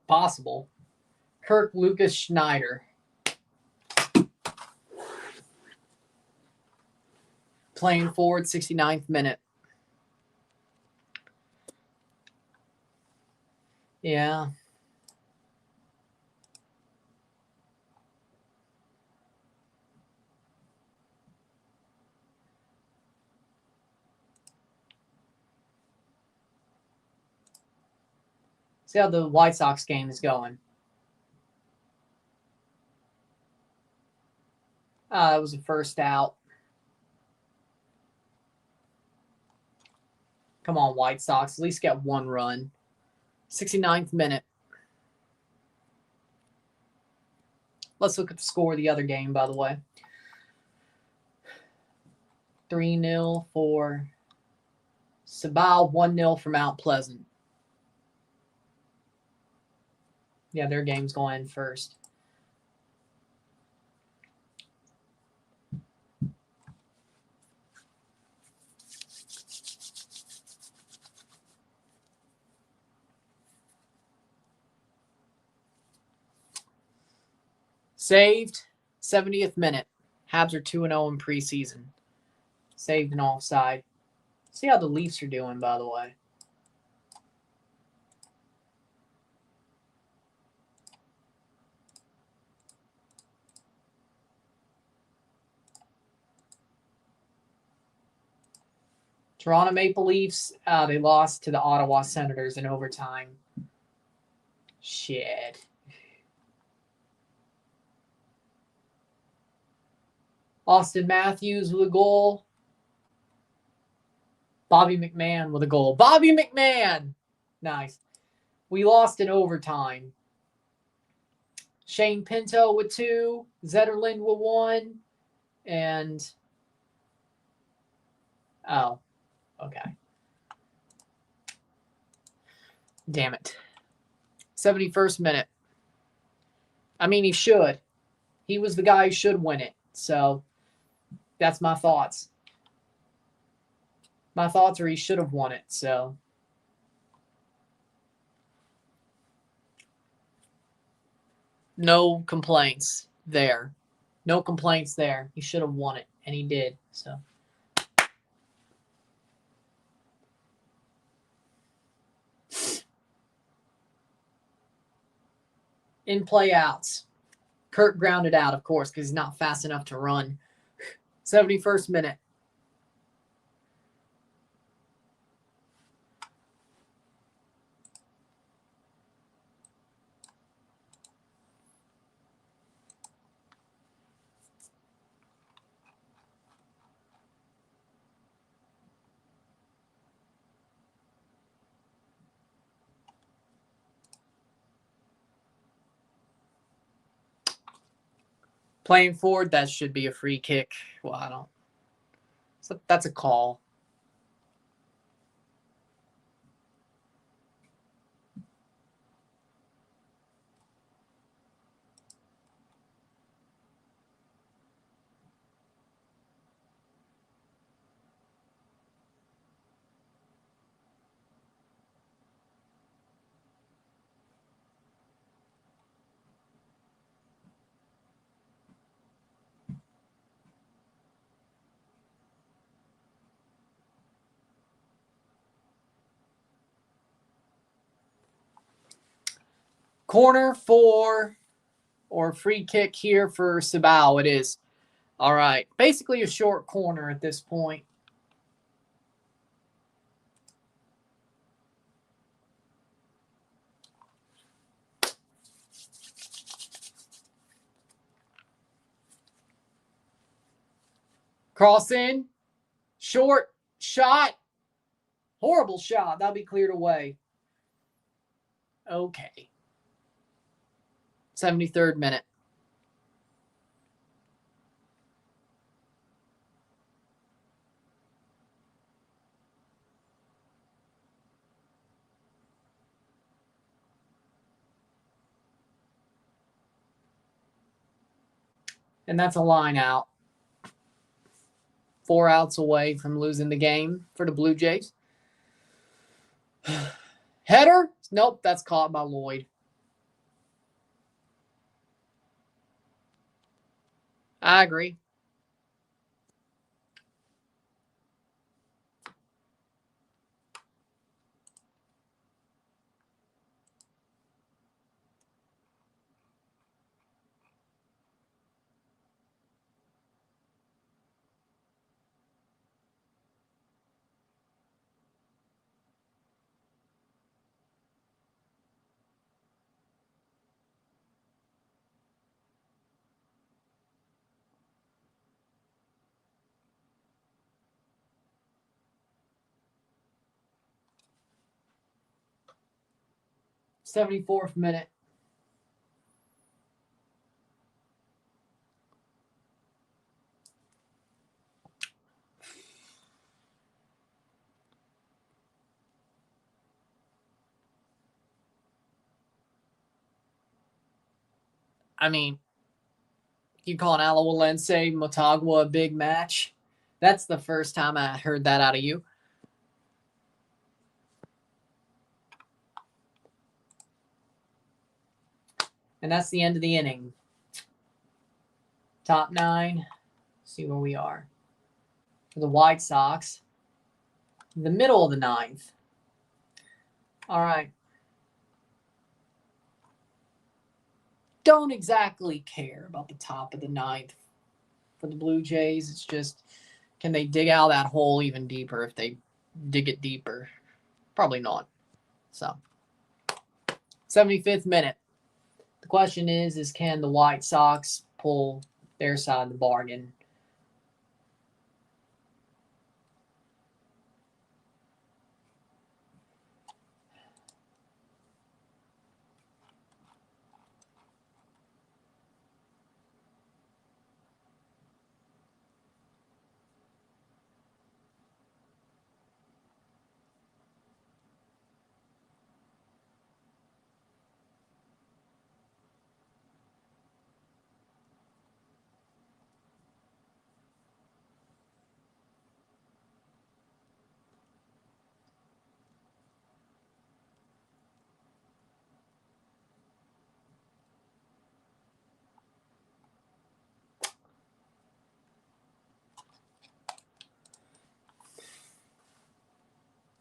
Possible. Kirk Lucas Schneider. Playing forward, 69th minute. Yeah. See how the White Sox game is going. It was a first out. Come on, White Sox. At least get 1 run. 69th minute. Let's look at the score of the other game, by the way. 3-0 for Cibao, 1-0 for Mount Pleasant. Yeah, their game's going first. Saved, 70th minute. Habs are 2-0 in preseason. Saved an offside. See how the Leafs are doing, by the way. Toronto Maple Leafs, they lost to the Ottawa Senators in overtime. Shit. Austin Matthews with a goal. Bobby McMahon with a goal. Bobby McMahon! Nice. We lost in overtime. Shane Pinto with 2. Zetterlund with 1. And, oh, okay. Damn it. 71st minute. I mean, he should. He was the guy who should win it. So, that's my thoughts. My thoughts are he should have won it. So, no complaints there. No complaints there. He should have won it, and he did. So, in play outs. Kurt grounded out, of course, because he's not fast enough to run. 71st minute. Playing forward, that should be a free kick. Well, I don't. So that's a call. Corner for, or free kick here for Cibao. It is. All right. Basically a short corner at this point. Cross in. Short shot. Horrible shot. That'll be cleared away. Okay. 73rd minute. And that's a line out. 4 outs away from losing the game for the Blue Jays. Header? Nope, that's caught by Lloyd. I agree. '74th minute. I mean, you call an Alawalense Motagua a big match? That's the first time I heard that out of you. And that's the end of the inning. Top 9. See where we are. For the White Sox. The middle of the 9th. All right. Don't exactly care about the top of the 9th for the Blue Jays. It's just, can they dig out that hole even deeper if they dig it deeper? Probably not. So, 75th minute. The question is can the White Sox pull their side of the bargain?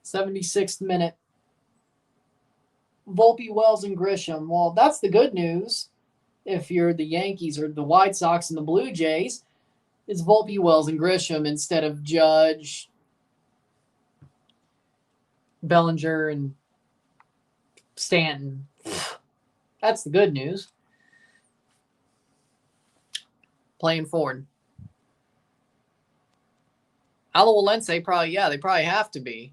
76th minute. Volpe, Wells, and Grisham. Well, that's the good news. If you're the Yankees or the White Sox and the Blue Jays, it's Volpe, Wells, and Grisham instead of Judge, Bellinger, and Stanton. That's the good news. Playing forward. Alajuelense probably, they probably have to be.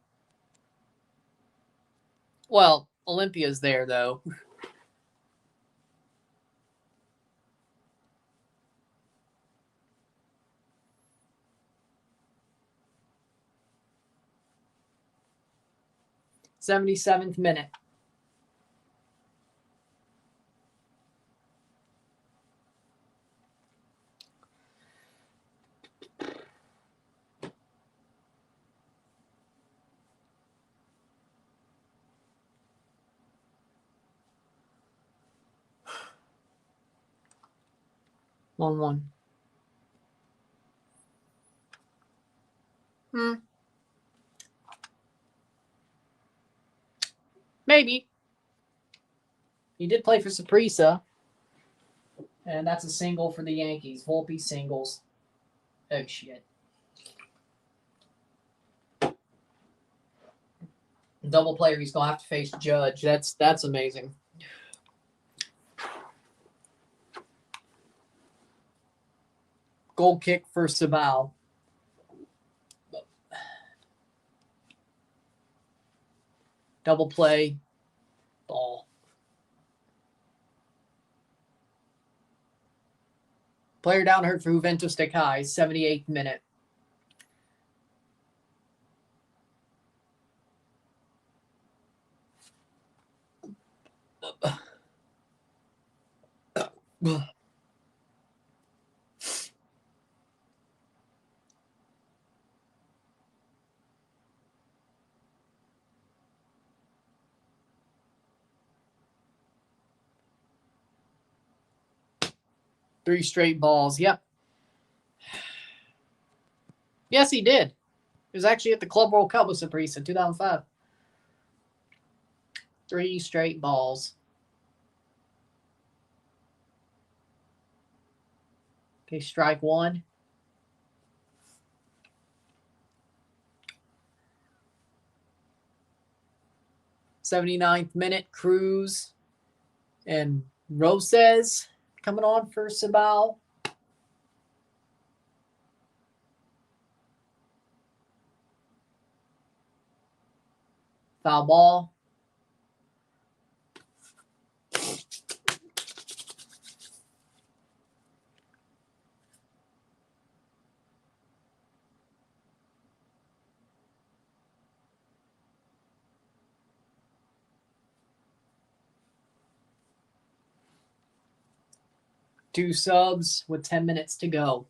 Well, Olympia's there, though. '77th minute. One. Maybe. He did play for Saprissa. And that's a single for the Yankees. Volpe singles. Oh, shit. Double player, he's going to have to face Judge. That's amazing. Goal kick for Cibao. Double play. Ball. Player down hurt for Juventus de Cayes, 78th minute. Three straight balls. Yep. Yes, he did. He was actually at the Club World Cup with Saprissa in 2005. Three straight balls. Okay, strike one. '79th minute, Cruz and Roses coming on for Cibao. Foul ball. Two subs with 10 minutes to go.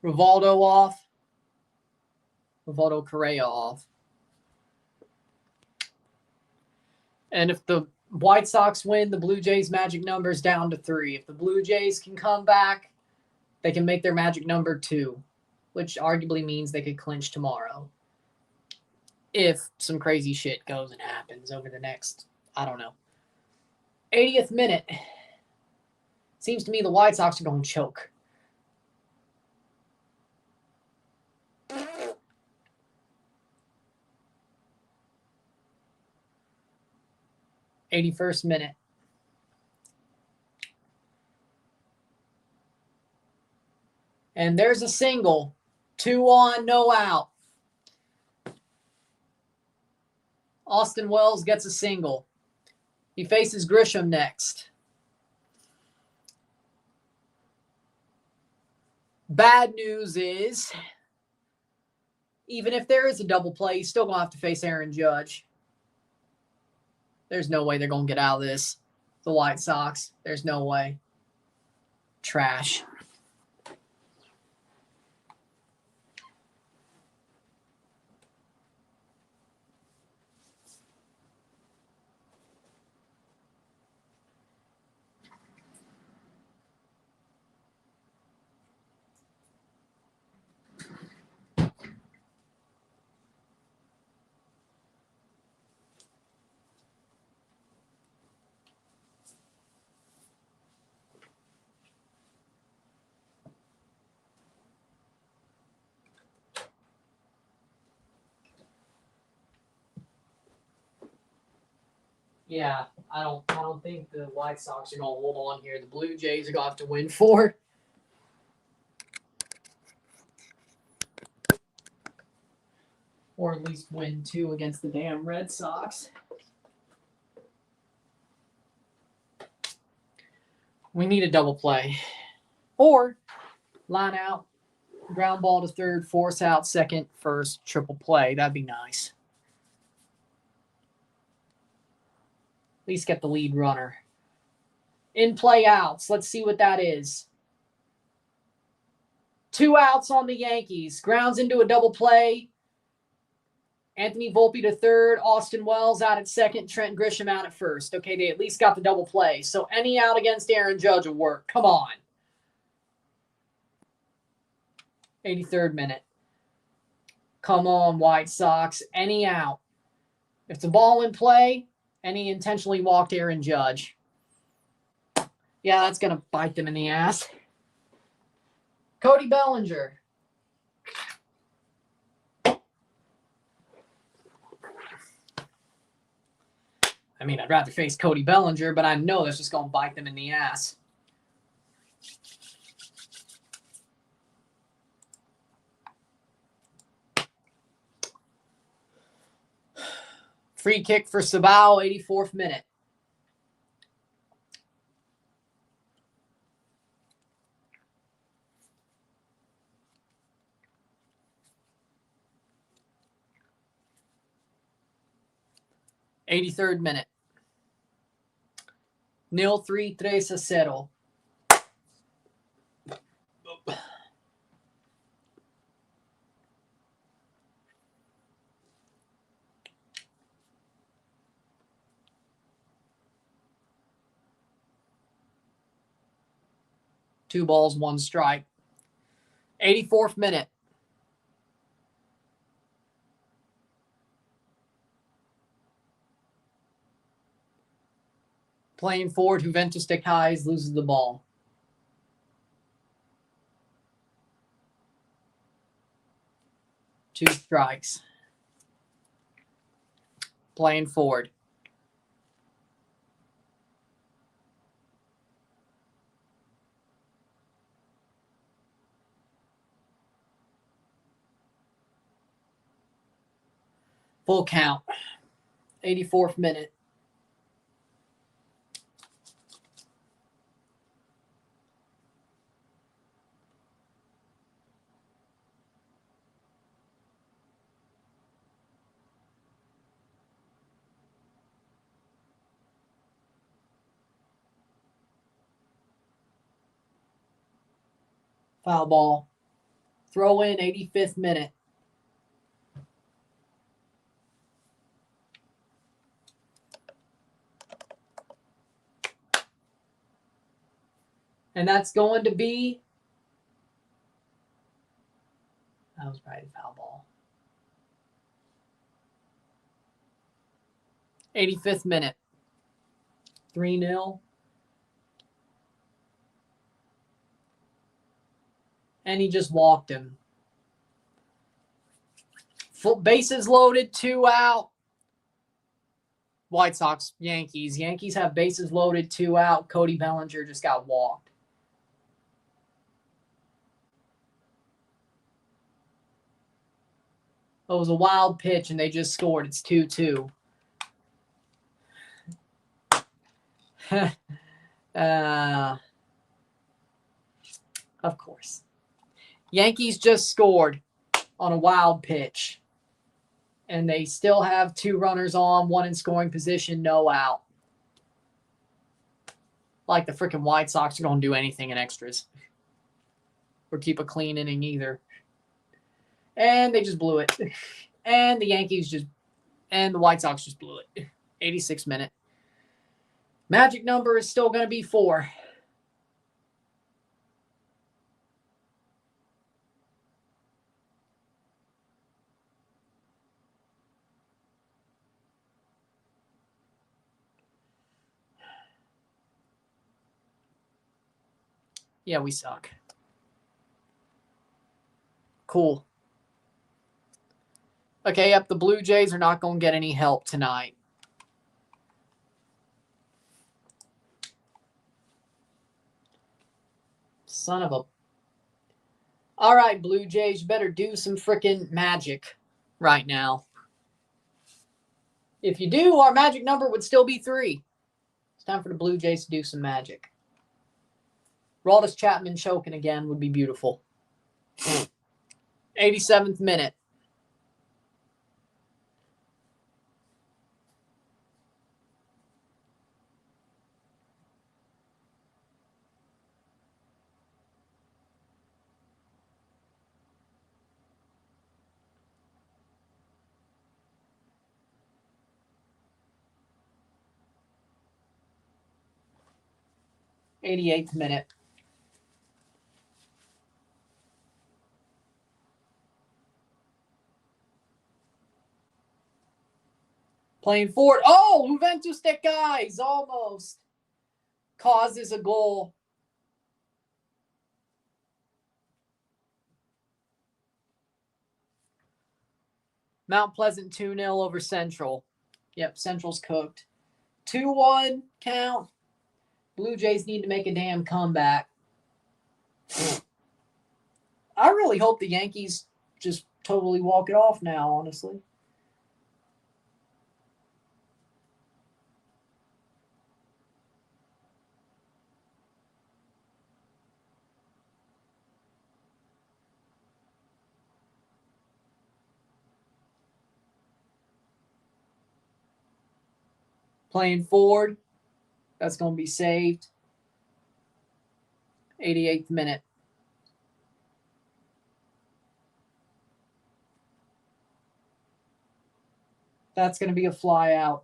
Rivaldo off. Rivaldo Correa off. And if the White Sox win, the Blue Jays' magic number is down to 3. If the Blue Jays can come back, they can make their magic number 2, which arguably means they could clinch tomorrow. If some crazy shit goes and happens over the next, 80th minute. Seems to me the White Sox are going to choke. '81st minute. And there's a single. 2 on, no out. Austin Wells gets a single. He faces Grisham next. Bad news is, even if there is a double play, he's still going to have to face Aaron Judge. There's no way they're going to get out of this. The White Sox. There's no way. Trash. Yeah, I don't think the White Sox are going to hold on here. The Blue Jays are going to have to win 4. Or at least win 2 against the damn Red Sox. We need a double play. Or line out, ground ball to third, force out, second, first, triple play. That'd be nice. At least get the lead runner. In play outs. Let's see what that is. 2 outs on the Yankees. Grounds into a double play. Anthony Volpe to third. Austin Wells out at second. Trent Grisham out at first. Okay, they at least got the double play. So any out against Aaron Judge will work. Come on. 83rd minute. Come on, White Sox. Any out. If it's a ball in play, any intentionally walked Aaron Judge. Yeah, that's going to bite them in the ass. Cody Bellinger. I mean, I'd rather face Cody Bellinger, but I know that's just going to bite them in the ass. Free kick for Cibao, 84th minute. '83rd minute. 0-3-3-0. Two balls, one strike. 84th minute. Playing forward, Juventus de Cayes loses the ball. Two strikes. Playing forward. Full count. 84th minute. Foul ball. Throw in, 85th minute. And that's going to be... That was probably a foul ball. 85th minute. 3-0. And he just walked him. Full bases loaded, 2 out. White Sox, Yankees. Yankees have bases loaded, 2 out. Cody Bellinger just got walked. It was a wild pitch, and they just scored. It's 2-2. Of course. Yankees just scored on a wild pitch. And they still have 2 runners on, 1 in scoring position, no out. Like the freaking White Sox are going to do anything in extras. Or keep a clean inning either. And they just blew it. And the Yankees just... And the White Sox just blew it. 86th minute. Magic number is still going to be 4. Yeah, we suck. Cool. Okay, yep, the Blue Jays are not going to get any help tonight. Son of a... All right, Blue Jays, you better do some freaking magic right now. If you do, our magic number would still be 3. It's time for the Blue Jays to do some magic. Roldis Chapman choking again would be beautiful. 87th minute. '88th minute. Playing forward. Oh, Juventus de Cayes almost causes a goal. Mount Pleasant 2-0 over Central. Yep, Central's cooked. 2-1 count. Blue Jays need to make a damn comeback. I really hope the Yankees just totally walk it off now, honestly. Playing forward. That's going to be saved. 88th minute. That's going to be a fly out.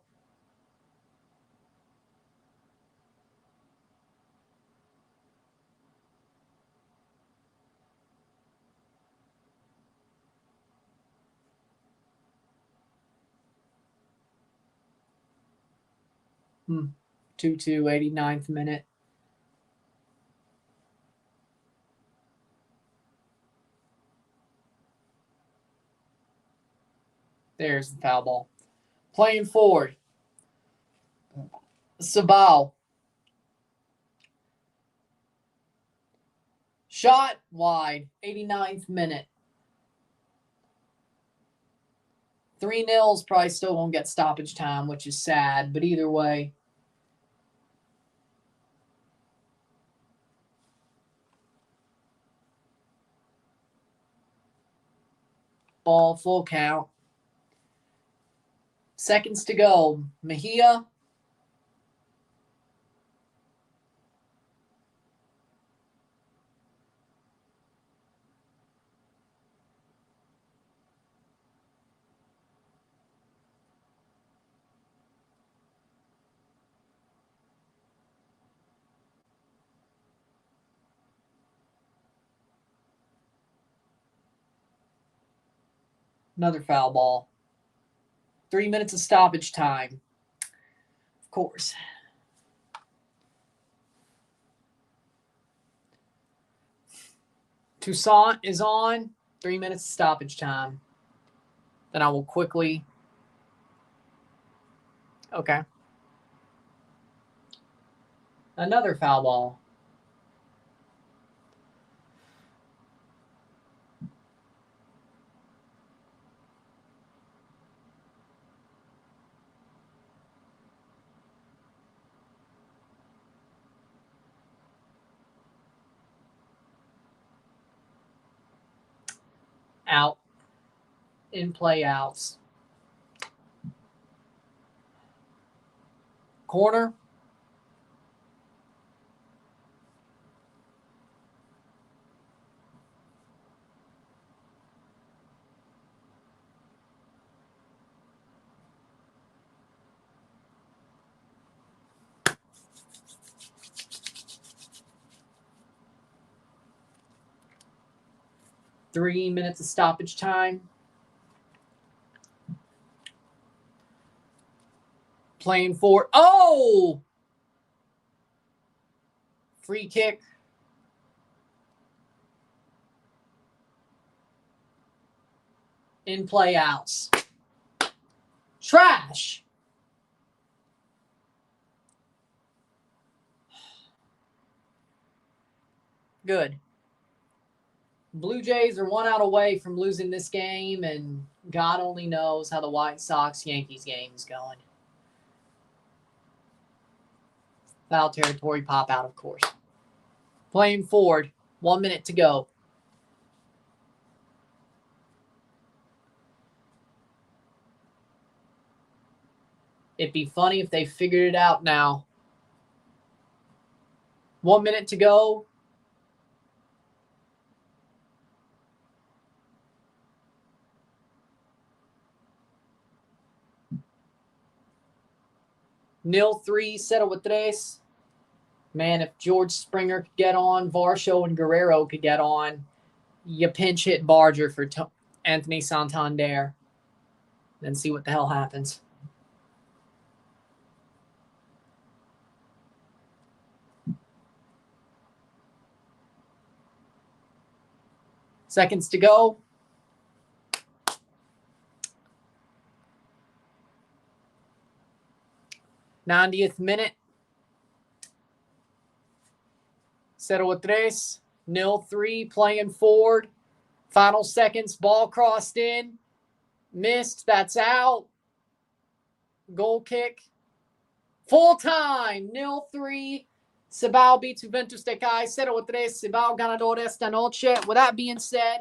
Hmm. 2-2, 89th minute. There's the foul ball. Playing forward. Cibao. Shot wide. 89th minute. 3-0's probably still won't get stoppage time, which is sad, but either way. Ball, full count. Seconds to go. Mejia. Another foul ball. 3 minutes of stoppage time. Of course. Toussaint is on. 3 minutes of stoppage time. Then I will quickly... Okay. Another foul ball. Out. In play outs. Corner. Three minutes of stoppage time. Playing for... Oh! Free kick. In play outs. Trash. Good. Blue Jays are 1 out away from losing this game, and God only knows how the White Sox-Yankees game is going. Foul territory, pop out, of course. Playing forward, 1 minute to go. It'd be funny if they figured it out now. 1 minute to go. Nil 3, 0-3. Man, if George Springer could get on, Varsho and Guerrero could get on, you pinch hit Barger for Anthony Santander. Then see what the hell happens. Seconds to go. '90th minute. 0-3. 0-3. Playing forward. Final seconds. Ball crossed in. Missed. That's out. Goal kick. Full time. 0-3. Cibao beats Juventus de Cayes. 0-3. Cibao ganador esta noche. With that being said,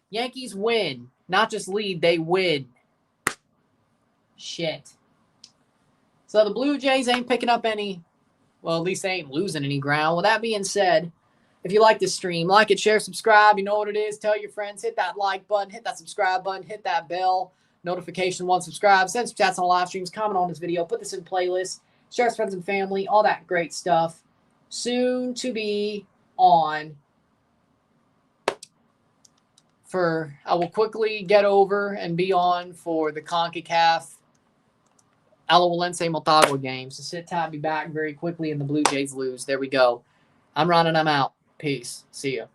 Yankees win. Not just lead, they win. Shit. So the Blue Jays ain't picking up any, well, at least they ain't losing any ground. With that being said, if you like this stream, like it, share, subscribe. You know what it is. Tell your friends. Hit that like button. Hit that subscribe button. Hit that bell notification once subscribe. Send some chats on live streams. Comment on this video. Put this in playlist. Share with friends and family. All that great stuff. Soon to be on for, I will quickly get over and be on for the CONCACAF Alajuelense Motagua games. So sit tight, be back very quickly, and the Blue Jays lose. There we go. I'm Ron, and I'm out. Peace. See ya.